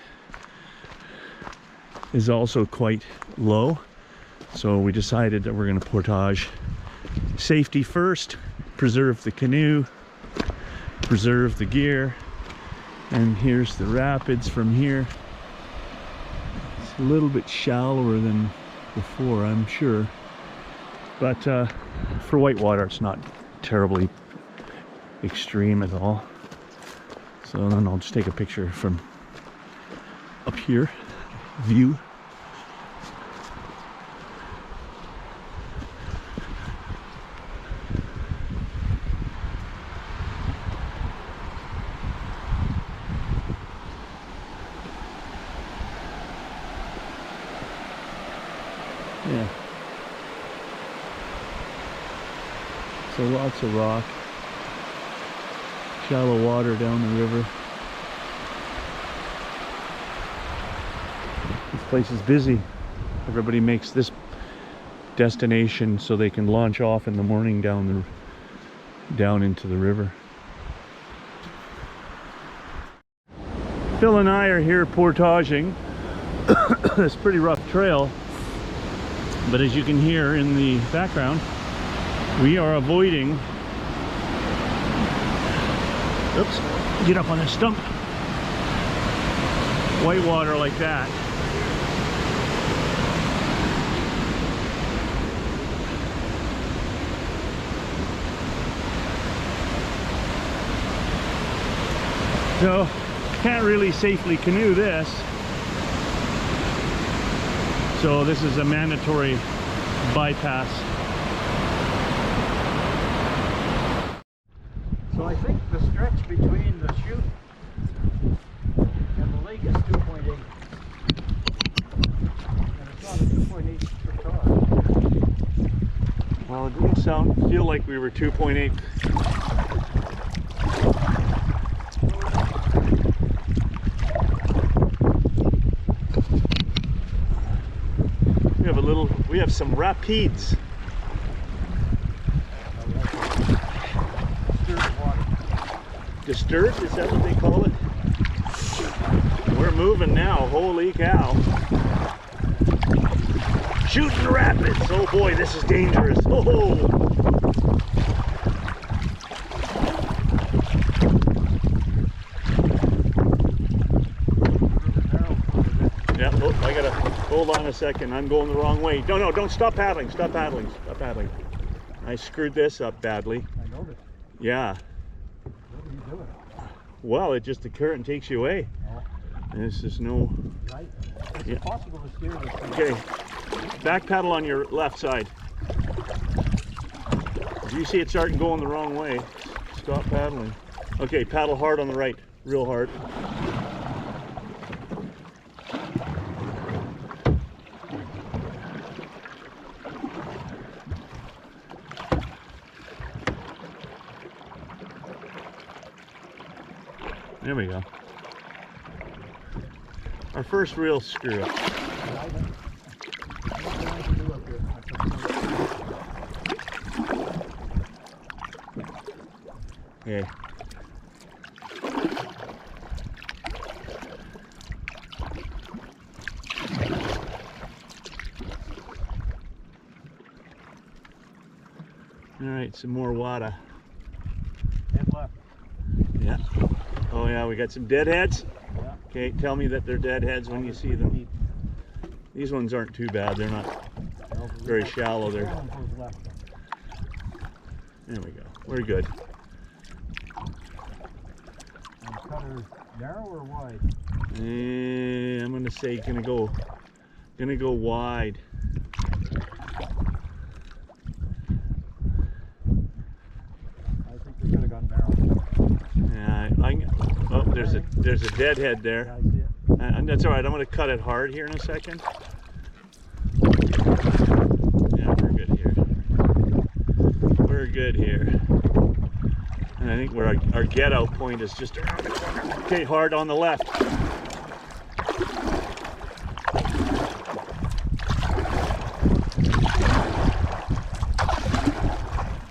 is also quite low. So we decided that we're going to portage safety first, preserve the canoe, preserve the gear. And here's the rapids from here. It's a little bit shallower than before, I'm sure. But for whitewater, it's not terribly extreme at all. So then I'll just take a picture from up here, view. Yeah. So lots of rock. Shallow water down the river. This place is busy. Everybody makes this destination so they can launch off in the morning down into the river. Phil and I are here portaging this pretty rough trail. But as you can hear in the background, we are avoiding, oops, get up on this stump, whitewater like that. So, can't really safely canoe this. So this is a mandatory bypass. So I think the stretch between the chute and the lake is 2.8. And it's not a 2.8 foot. Well, it didn't feel like we were 2.8. We have some rapids. Disturbed, is that what they call it? We're moving now, holy cow. Shooting the rapids, oh boy, this is dangerous. Oh. Yeah, oh, I gotta, hold on a second, I'm going the wrong way. No, don't stop paddling, stop paddling. I screwed this up badly. I noticed. Yeah. What are you doing? Well, the current takes you away. Oh. There's just no... Right. It's Yeah. impossible to steer this thing. Okay, back paddle on your left side. If you see it starting going the wrong way, stop paddling. Okay, paddle hard on the right, real hard. There we go. Our first real screw up. Okay. All right, some more water. Head left. Yeah. Oh yeah, we got some deadheads. Yeah. Okay, tell me that they're deadheads when you see them. These ones aren't too bad. They're not very shallow. There. There we go. We're good. And cutter narrow or wide? I'm gonna say gonna go wide. I think we could have gone narrow. Yeah, oh, there's a deadhead there. Yeah, I see it. And that's all right. I'm gonna cut it hard here in a second. Yeah, we're good here. We're good here. And I think where our get out point is just around the corner. Okay, hard on the left.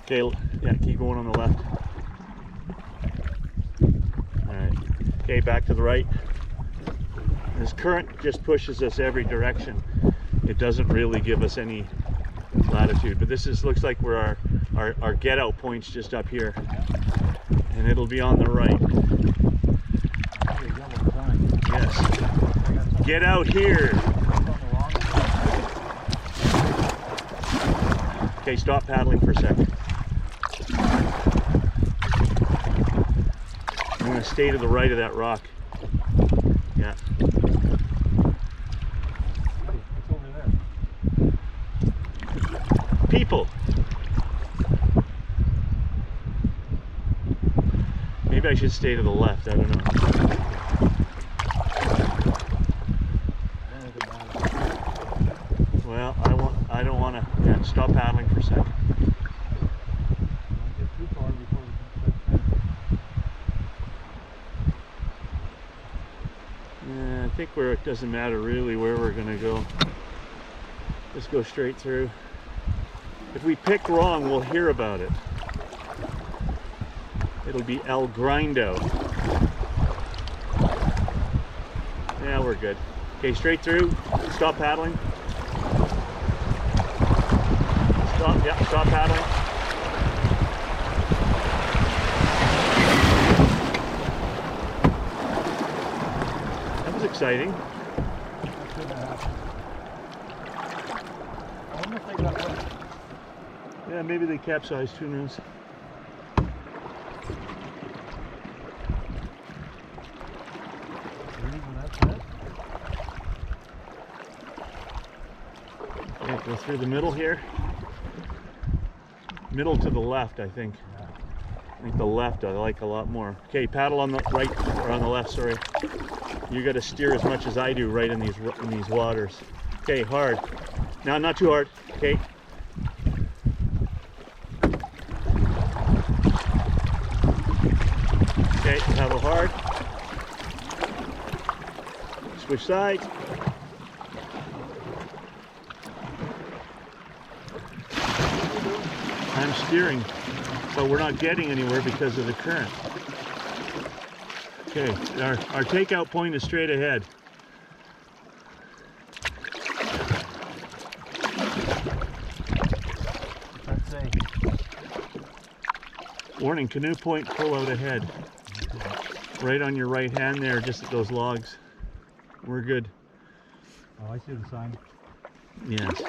Okay, yeah, keep going on the left. All right. Okay, back to the right. This current just pushes us every direction. It doesn't really give us any latitude, but this looks like where our get out point's just up here, and it'll be on the right. Yes. Get out here. Okay, stop paddling for a second. I'm going to stay to the right of that rock. Yeah. What's over there? People. Maybe I should stay to the left. I don't know. Well, I don't want to. Yeah, stop paddling for a second. Don't get too far before we can Yeah, I think it doesn't matter really where we're going to go. Just go straight through. If we pick wrong, we'll hear about it. It'll be El Grindo. Yeah, we're good. Okay, straight through. Stop paddling. Stop, yeah, stop paddling. That was exciting. That shouldn't have happened. I wonder if they got wet. Yeah, maybe they capsized, who knows. Yeah, go through the middle here. Middle to the left, I think. I think the left I like a lot more. Okay, paddle on the right, or on the left, sorry. You got to steer as much as I do right in these waters. Okay, hard. Now, not too hard. Okay. Okay, paddle hard. Switch sides. I'm steering, but we're not getting anywhere because of the current. Okay, our takeout point is straight ahead. Let's say. Warning, canoe point, pull out ahead. Right on your right hand there, just at those logs. We're good. Oh, I see the sign. Yes.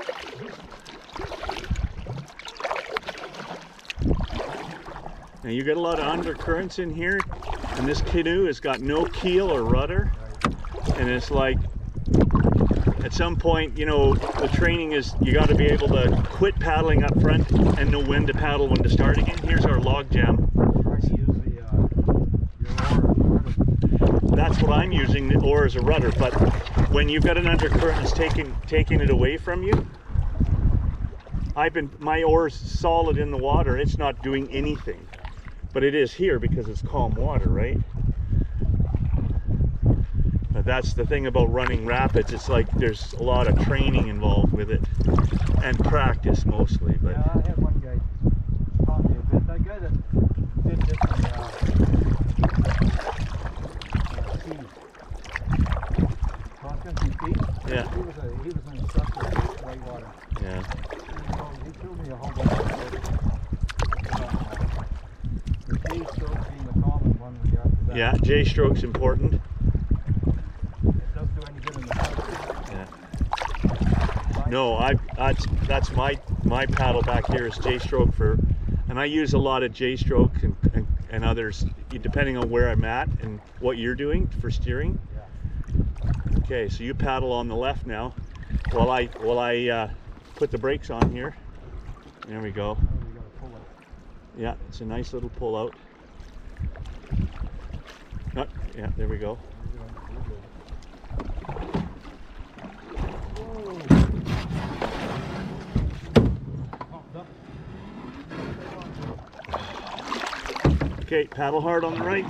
Now you get a lot of undercurrents in here, and this canoe has got no keel or rudder, and it's like at some point, you know, the training is you got to be able to quit paddling up front and know when to paddle, when to start again. Here's our log jam. Try to use the your oar. That's what I'm using, the oar as a rudder, but when you've got an undercurrent that's taking it away from you, my oar's solid in the water, it's not doing anything. But it is here because it's calm water, right? But that's the thing about running rapids. It's like there's a lot of training involved with it, and practice mostly. But yeah, I had one guy taught me a bit. That guy that did this in Steve. Constantine Steve? Yeah. He was an instructor at Whitewater. Yeah. He showed me a whole bunch of strokes. The J stroke being the common one when you're up to that. Yeah, J stroke's important. It doesn't do any good in the sun. Yeah. No, that's my paddle back here is J stroke for, and I use a lot of J stroke and others depending on where I'm at and what you're doing for steering. Yeah. Okay, so you paddle on the left now, while I put the brakes on here. There we go. Oh, you gotta pull it. Yeah, it's a nice little pull out. Oh, yeah, there we go. Okay, paddle hard on the right.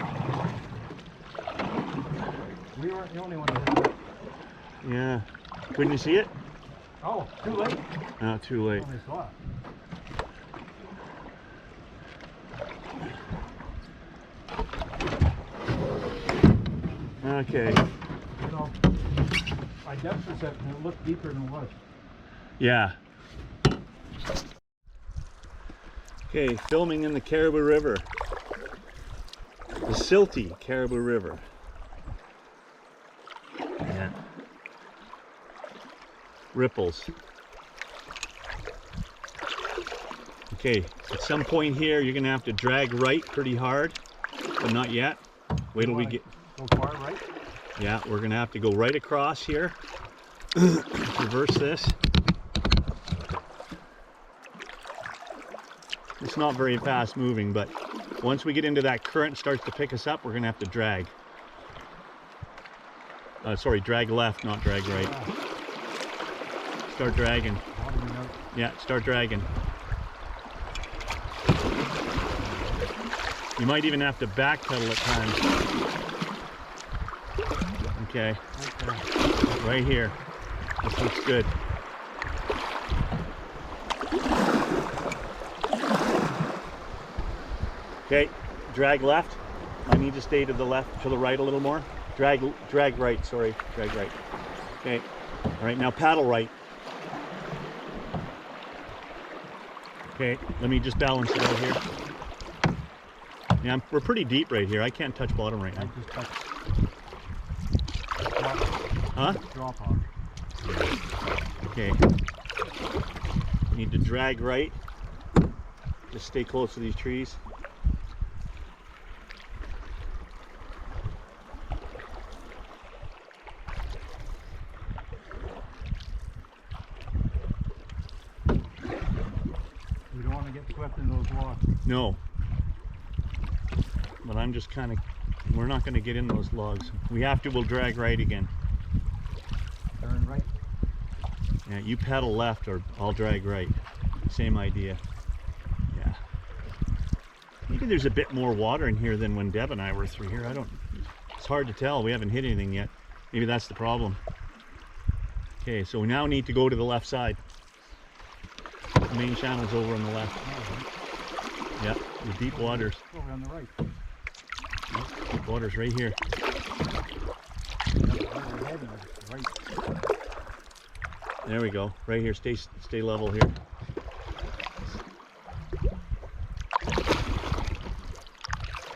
We weren't the only one that did it. Yeah. Couldn't you see it? Oh, too late. No, too late. Only saw it. Okay. So, my depth perception, it looked deeper than it was. Yeah. Okay, filming in the Caribou River. The silty Caribou River. Yeah. Ripples. Okay, at some point here you're gonna have to drag right pretty hard, but not yet. Wait till we get. Go far right? Yeah, we're gonna have to go right across here. Reverse this. It's not very fast moving, but once we get into that current starts to pick us up, we're gonna have to drag. Sorry, drag left, not drag right. Start dragging. Yeah, start dragging. You might even have to backpedal at times. Okay. Right here. This looks good. Okay, drag left. I need to stay to the left, to the right a little more. Drag right, sorry, drag right. Okay, all right, now paddle right. Okay, let me just balance it out here. Yeah, we're pretty deep right here. I can't touch bottom right now. Huh? Drop off. Okay. Need to drag right. Just stay close to these trees. We don't want to get swept in those logs. No. But I'm just kind of, we're not going to get in those logs. We have to, we'll drag right again. Turn right. Yeah, you paddle left or I'll drag right. Same idea. Yeah. Maybe there's a bit more water in here than when Deb and I were through here. I don't, it's hard to tell. We haven't hit anything yet. Maybe that's the problem. Okay, so we now need to go to the left side. The main channel's over on the left. Yeah, the deep waters. Over on the right. Deep waters right here. Right. There we go. Right here. Stay level here.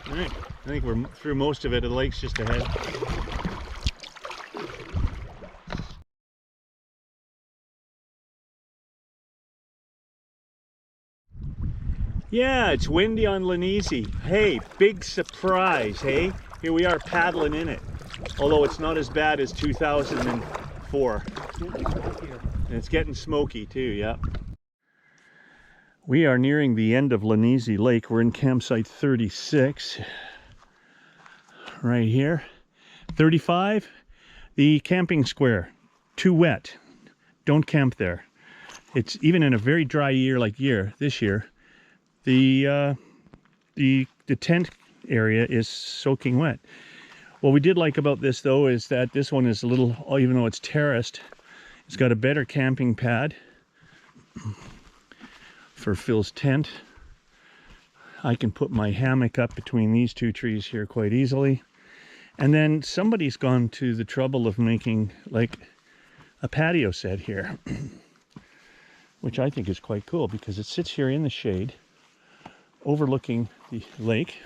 All right. I think we're through most of it. The lake's just ahead. Yeah, it's windy on Lanese. Hey, big surprise, hey? Here we are paddling in it. Although it's not as bad as 2004. And it's getting smoky too, yeah. We are nearing the end of Lanese Lake. We're in campsite 36. Right here. 35, the camping square. Too wet. Don't camp there. It's even in a very dry year like this year. The tent area is soaking wet. What we did like about this though is that this one is a little, even though it's terraced, it's got a better camping pad for Phil's tent. I can put my hammock up between these two trees here quite easily. And then somebody's gone to the trouble of making like a patio set here, which I think is quite cool because it sits here in the shade overlooking the lake.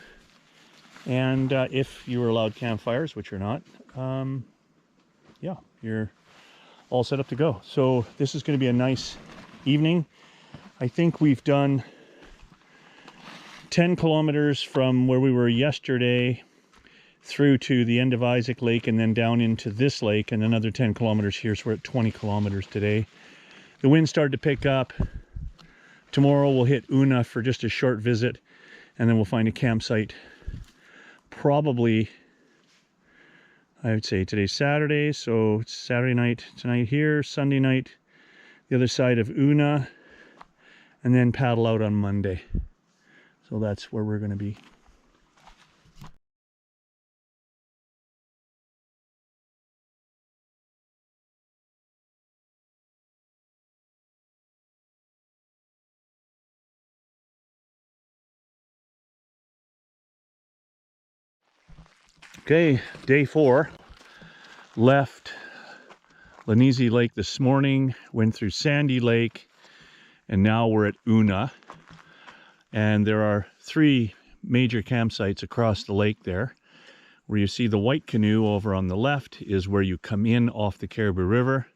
And if you were allowed campfires, which you're not, yeah, you're all set up to go. So this is going to be a nice evening. I think we've done 10 kilometers from where we were yesterday through to the end of Isaac Lake and then down into this lake and another 10 kilometers here. So we're at 20 kilometers today. The wind started to pick up. Tomorrow we'll hit Una for just a short visit and then we'll find a campsite. Probably, I would say today's Saturday, so it's Saturday night tonight here, Sunday night the other side of Una, and then paddle out on Monday. So that's where we're going to be. Okay, day 4. Left Lanese Lake this morning, went through Sandy Lake, and now we're at Una. And there are 3 major campsites across the lake there. Where you see the white canoe over on the left is where you come in off the Caribou River.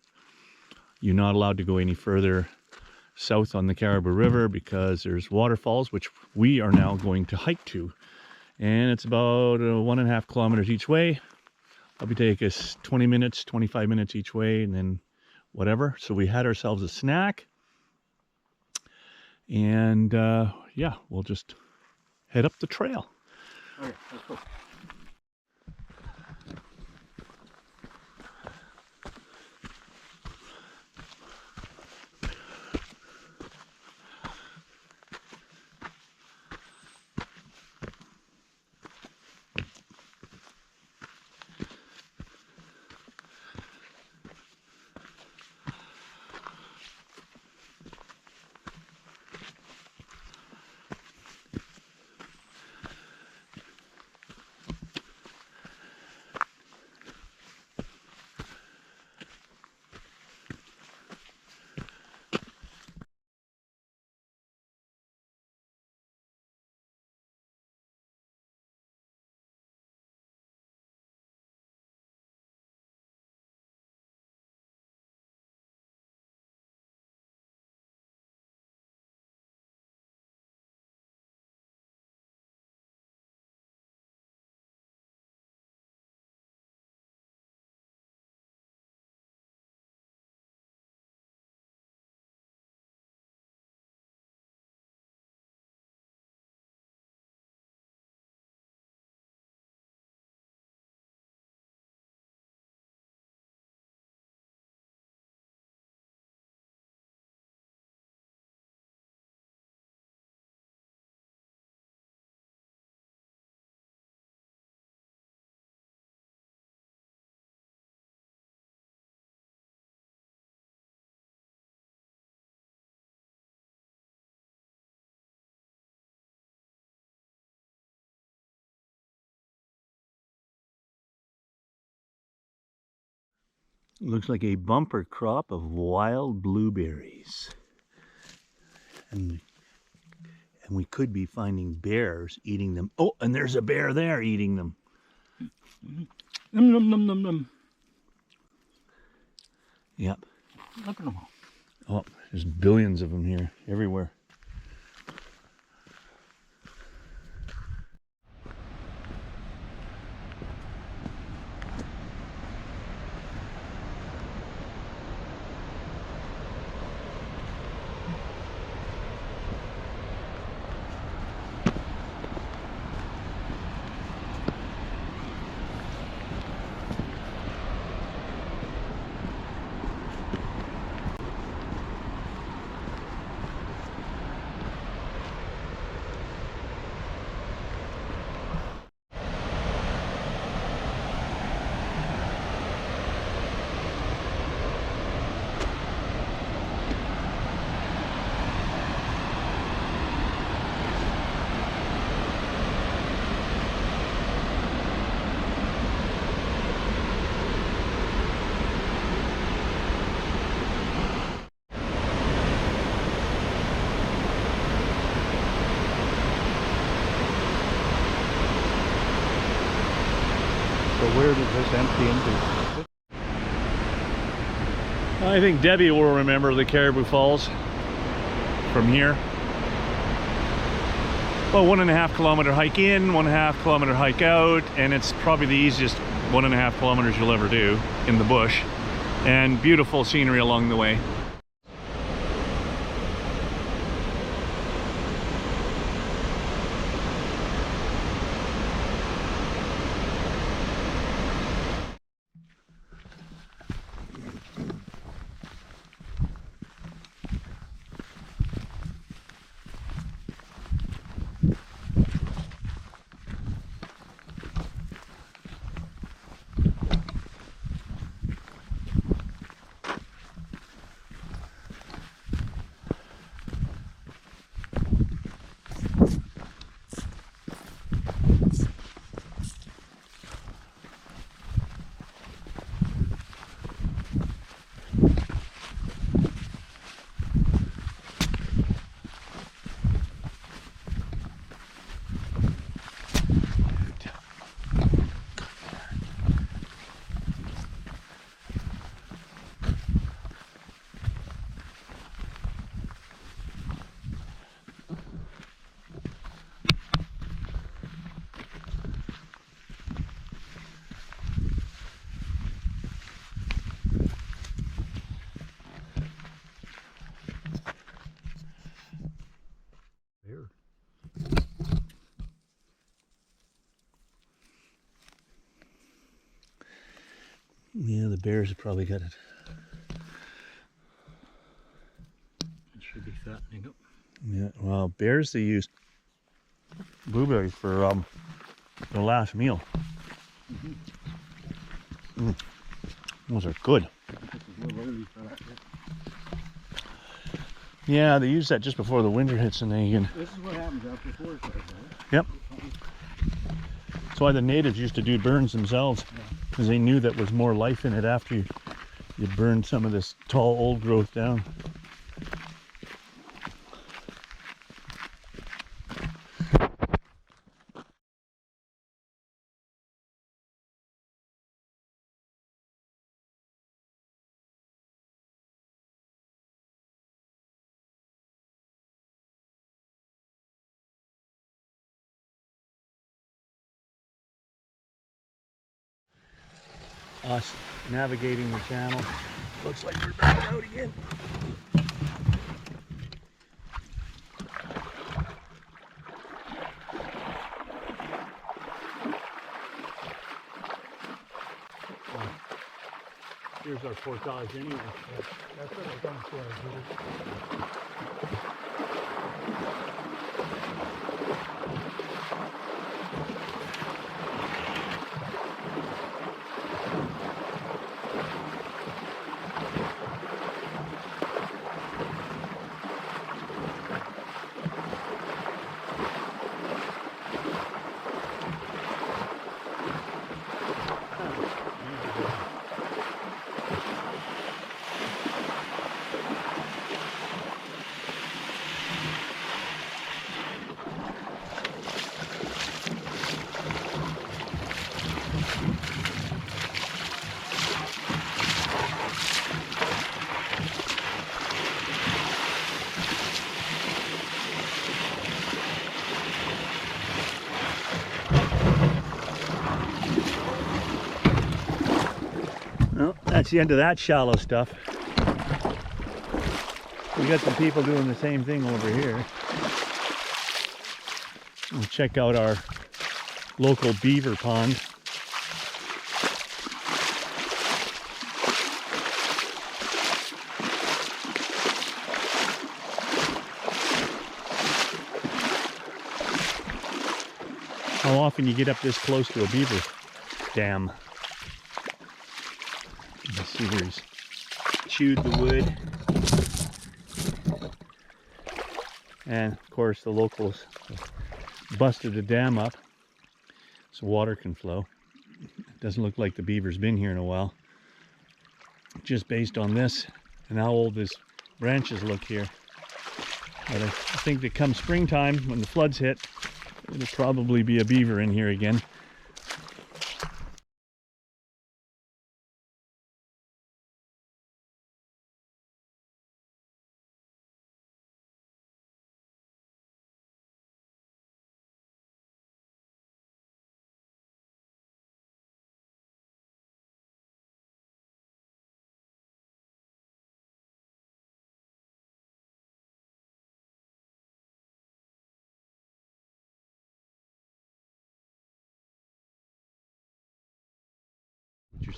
You're not allowed to go any further south on the Caribou River because there's waterfalls, which we are now going to hike to. And it's about 1.5 kilometers each way. Probably take us 20 minutes, 25 minutes each way, and then whatever. So we had ourselves a snack. And yeah, we'll just head up the trail. Okay, let's go. Looks like a bumper crop of wild blueberries. And we could be finding bears eating them. Oh, and there's a bear there eating them. Num, num, num, num, num. Yep. Look at them all. Oh, there's billions of them here, everywhere. where does this empty into? I think Debbie will remember the Caribou Falls from here. Well, 1.5 kilometer hike in, 1.5 kilometer hike out, and it's probably the easiest 1.5 kilometers you'll ever do in the bush, and beautiful scenery along the way. There. Yeah, the bears have probably got it. It should be fattening up. Yeah, well, bears, they use blueberries for their last meal. Those are good. This is a little early for that. Yeah, they use that just before the winter hits and they can. This is what happens after forest fires, right? Yep. That's why the natives used to do burns themselves, because they knew that was more life in it after you burned some of this tall old growth down. Us navigating the channel. Looks like we're back out again. Well, here's our portage anyway. That's what I come for. Well, that's the end of that shallow stuff. We got some people doing the same thing over here. We'll check out our local beaver pond. How often you get up this close to a beaver dam? You see where he's chewed the wood. And of course the locals busted the dam up so water can flow. It doesn't look like the beaver's been here in a while. Just based on this and how old these branches look here. But I think that come springtime, when the floods hit, it'll probably be a beaver in here again.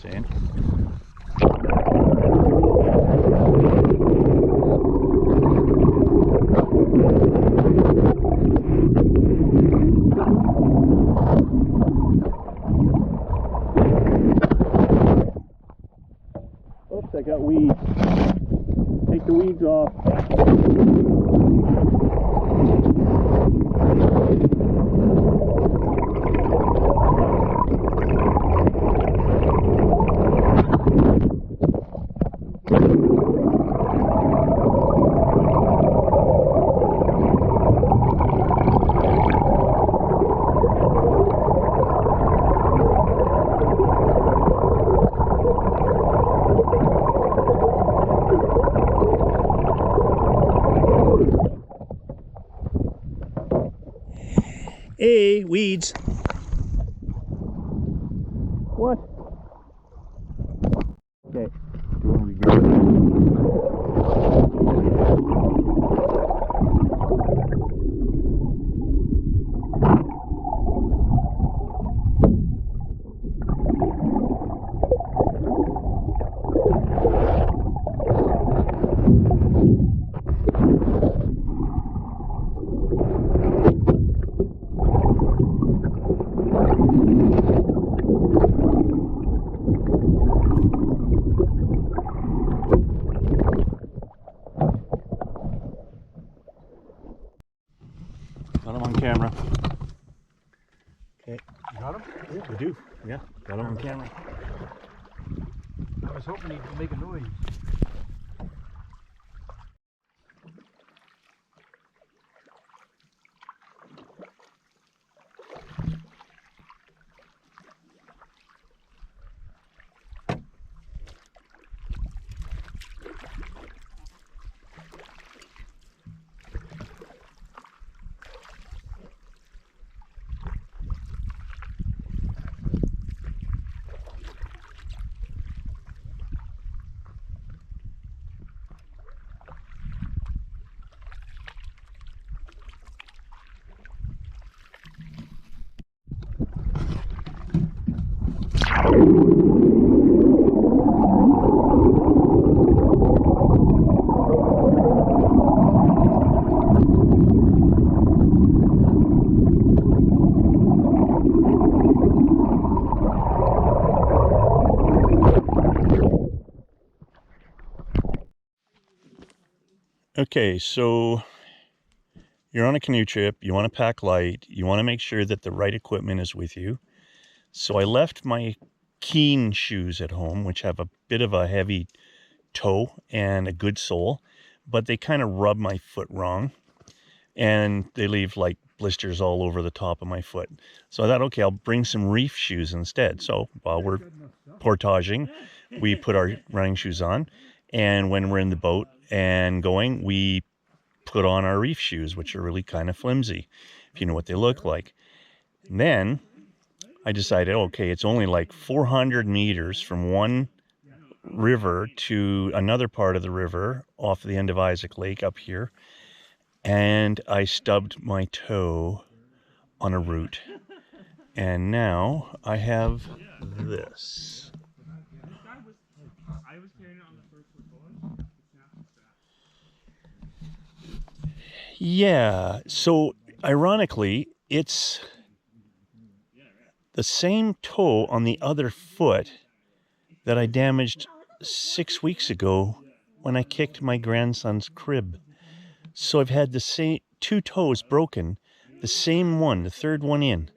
saying. Oops, I got weeds. Take the weeds off. Hey, weeds. What? Okay. Do you want to be Got him on camera. Okay. You got him? Yeah, we do. Yeah, got him on camera. I was hoping he'd make a noise. Okay, so you're on a canoe trip, you want to pack light, you want to make sure that the right equipment is with you. So I left my Keen shoes at home, which have a bit of a heavy toe and a good sole, but they kind of rub my foot wrong and they leave like blisters all over the top of my foot. So I thought, okay, I'll bring some reef shoes instead. So while we're portaging, we put our running shoes on, and when we're in the boat and going, we put on our reef shoes, which are really kind of flimsy, if you know what they look like. And then I decided, okay, it's only like 400 meters from one river to another part of the river off the end of Isaac Lake up here, and I stubbed my toe on a root, and now I have this. Yeah, so ironically, it's the same toe on the other foot that I damaged 6 weeks ago when I kicked my grandson's crib. So I've had the same 2 toes broken, the same one, the third one in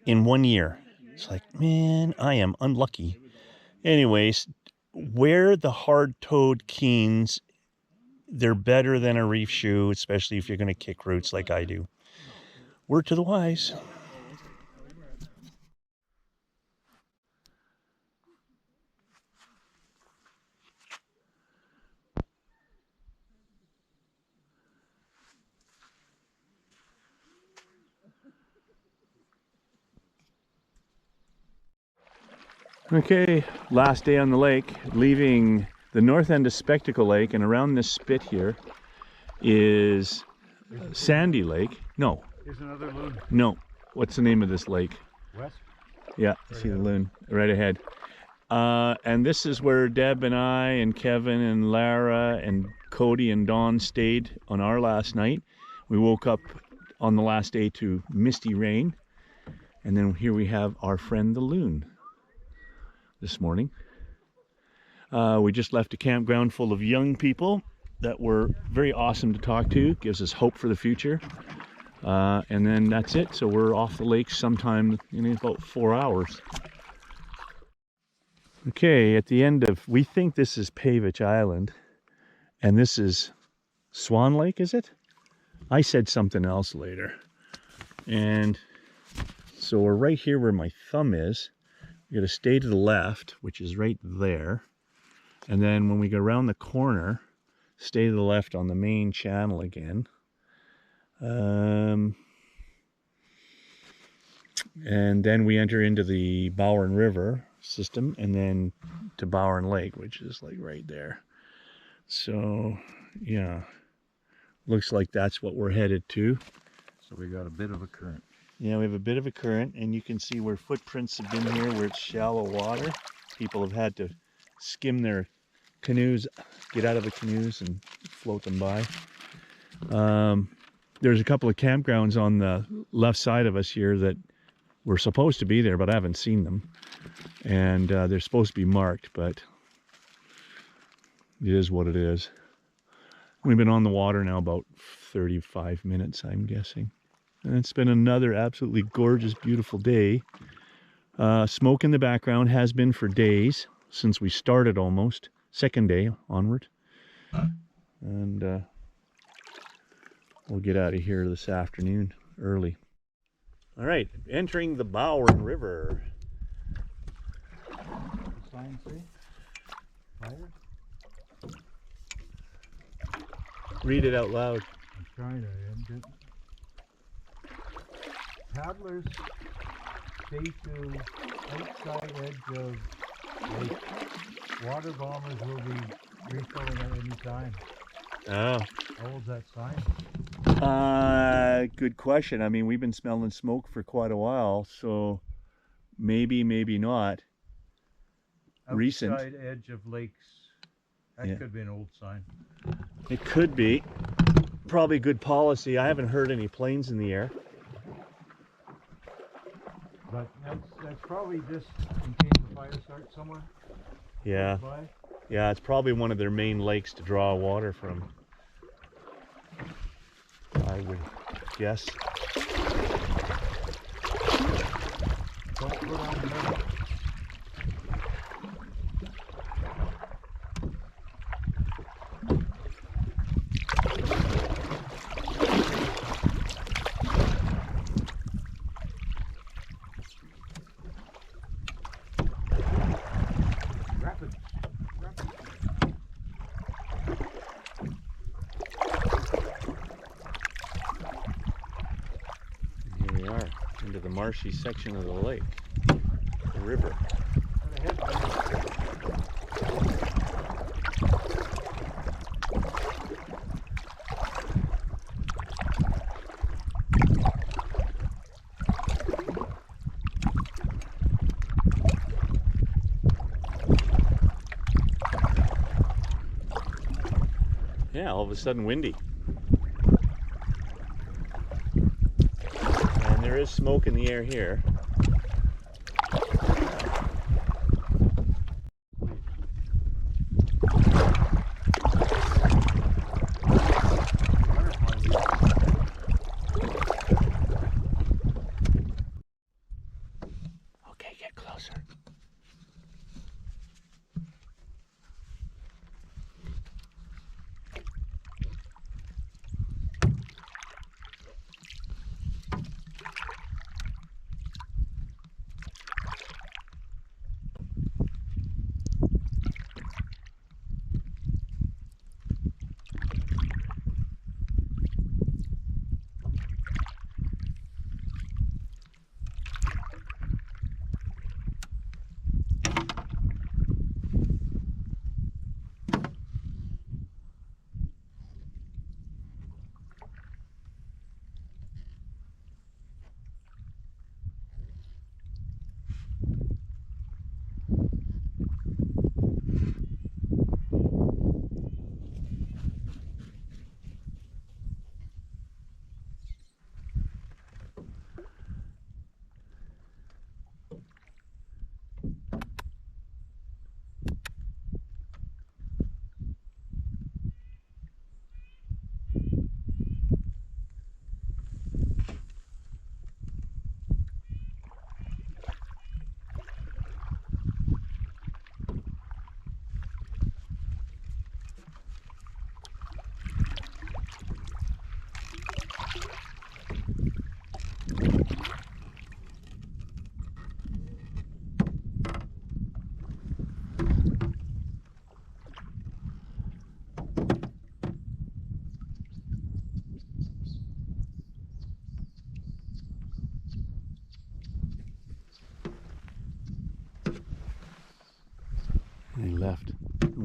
1 year. It's like, man, I am unlucky. Anyways, wear the hard-toed Keens. They're better than a reef shoe, especially if you're going to kick roots like I do. Word to the wise. Okay, last day on the lake, leaving the north end of Spectacle Lake, and around this spit here is Sandy Lake. No. Here's another loon. No. What's the name of this lake? West? Yeah, see the loon right ahead. And this is where Deb and I and Kevin and Lara and Cody and Dawn stayed on our last night. We woke up on the last day to misty rain. And then here we have our friend the loon this morning. We just left a campground full of young people that were very awesome to talk to. Gives us hope for the future. And then that's it. So we're off the lake sometime in about 4 hours. Okay, at the end of, we think this is Pavich Island, and this is Swan Lake, is it? I said something else later. And so we're right here where my thumb is. We gotta stay to the left, which is right there. And then when we go around the corner, stay to the left on the main channel again. And then we enter into the Bowron River system, and then to Bowron Lake, which is like right there. So yeah, looks like that's what we're headed to. So we got a bit of a current. Yeah, we have a bit of a current, and you can see where footprints have been here where it's shallow water. People have had to skim their canoes, get out of the canoes and float them by. There's a couple of campgrounds on the left side of us here that were supposed to be there, but I haven't seen them. And they're supposed to be marked, but it is what it is. We've been on the water now about 35 minutes, I'm guessing. And it's been another absolutely gorgeous, beautiful day. Smoke in the background has been for days, since we started almost. Second day onward. And we'll get out of here this afternoon early. All right, entering the Bowron River. Sign say? Fire? Read it out loud. I'm trying to. Paddlers stay to outside edge of lake. Water bombers will be refilling at any time. Oh. How old's that sign? Good question. I mean, we've been smelling smoke for quite a while, so maybe, maybe not. Recent. Outside edge of lakes. That Yeah. could be an old sign. It could be. Probably good policy. I haven't heard any planes in the air. But that's probably just in case the fire starts somewhere. Yeah. By. Yeah, it's probably one of their main lakes to draw water from, I would guess. Don't go down the middle. Rapid. Here we are, into the marshy section of the lake, the river. Yeah, all of a sudden windy. And there is smoke in the air here. Okay, get closer.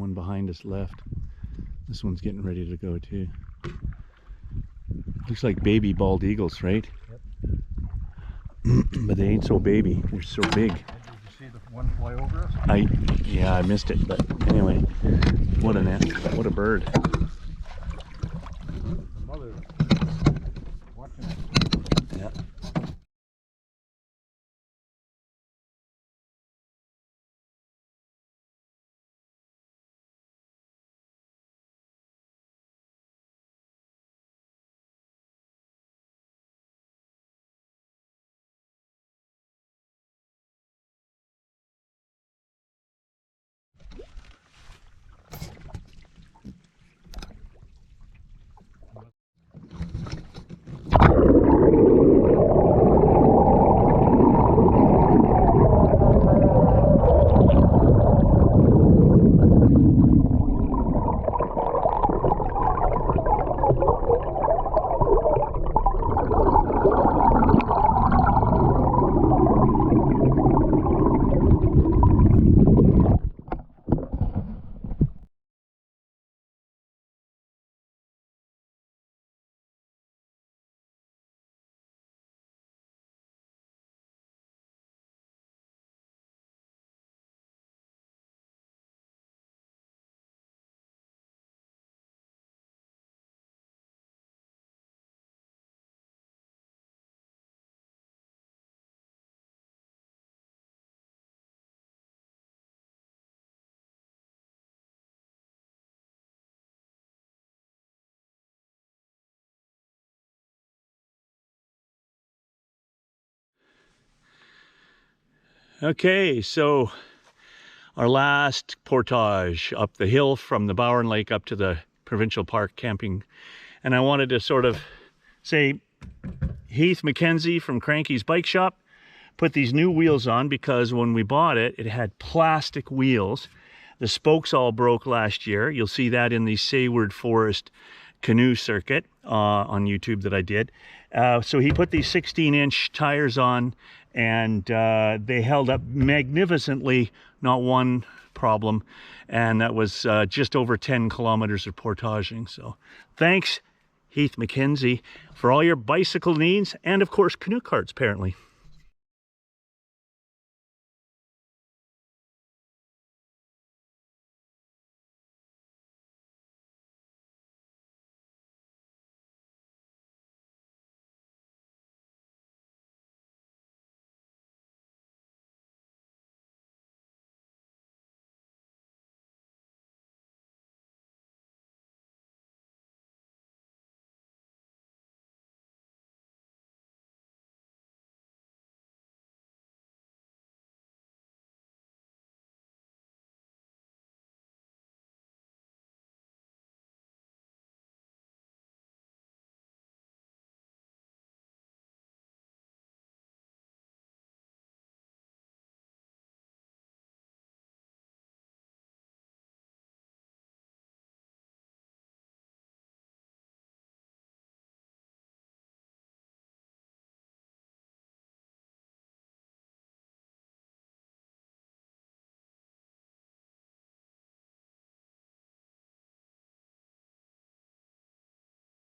one behind us left. This one's getting ready to go too. Looks like baby bald eagles, right? Yep. But they ain't so baby. They're so big. Did you see the one fly over us? Yeah, I missed it, but anyway, what a bird. The mother watching it. Yeah. Okay, so our last portage up the hill from the Bowron Lake up to the provincial park camping. And I wanted to sort of say, Heath McKenzie from Cranky's Bike Shop put these new wheels on because when we bought it, it had plastic wheels. The spokes all broke last year. You'll see that in the Sayward Forest canoe circuit on YouTube that I did. So he put these 16-inch tires on, and they held up magnificently, not one problem. And that was just over 10 kilometers of portaging. So thanks, Heath McKenzie, for all your bicycle needs, and of course canoe carts apparently.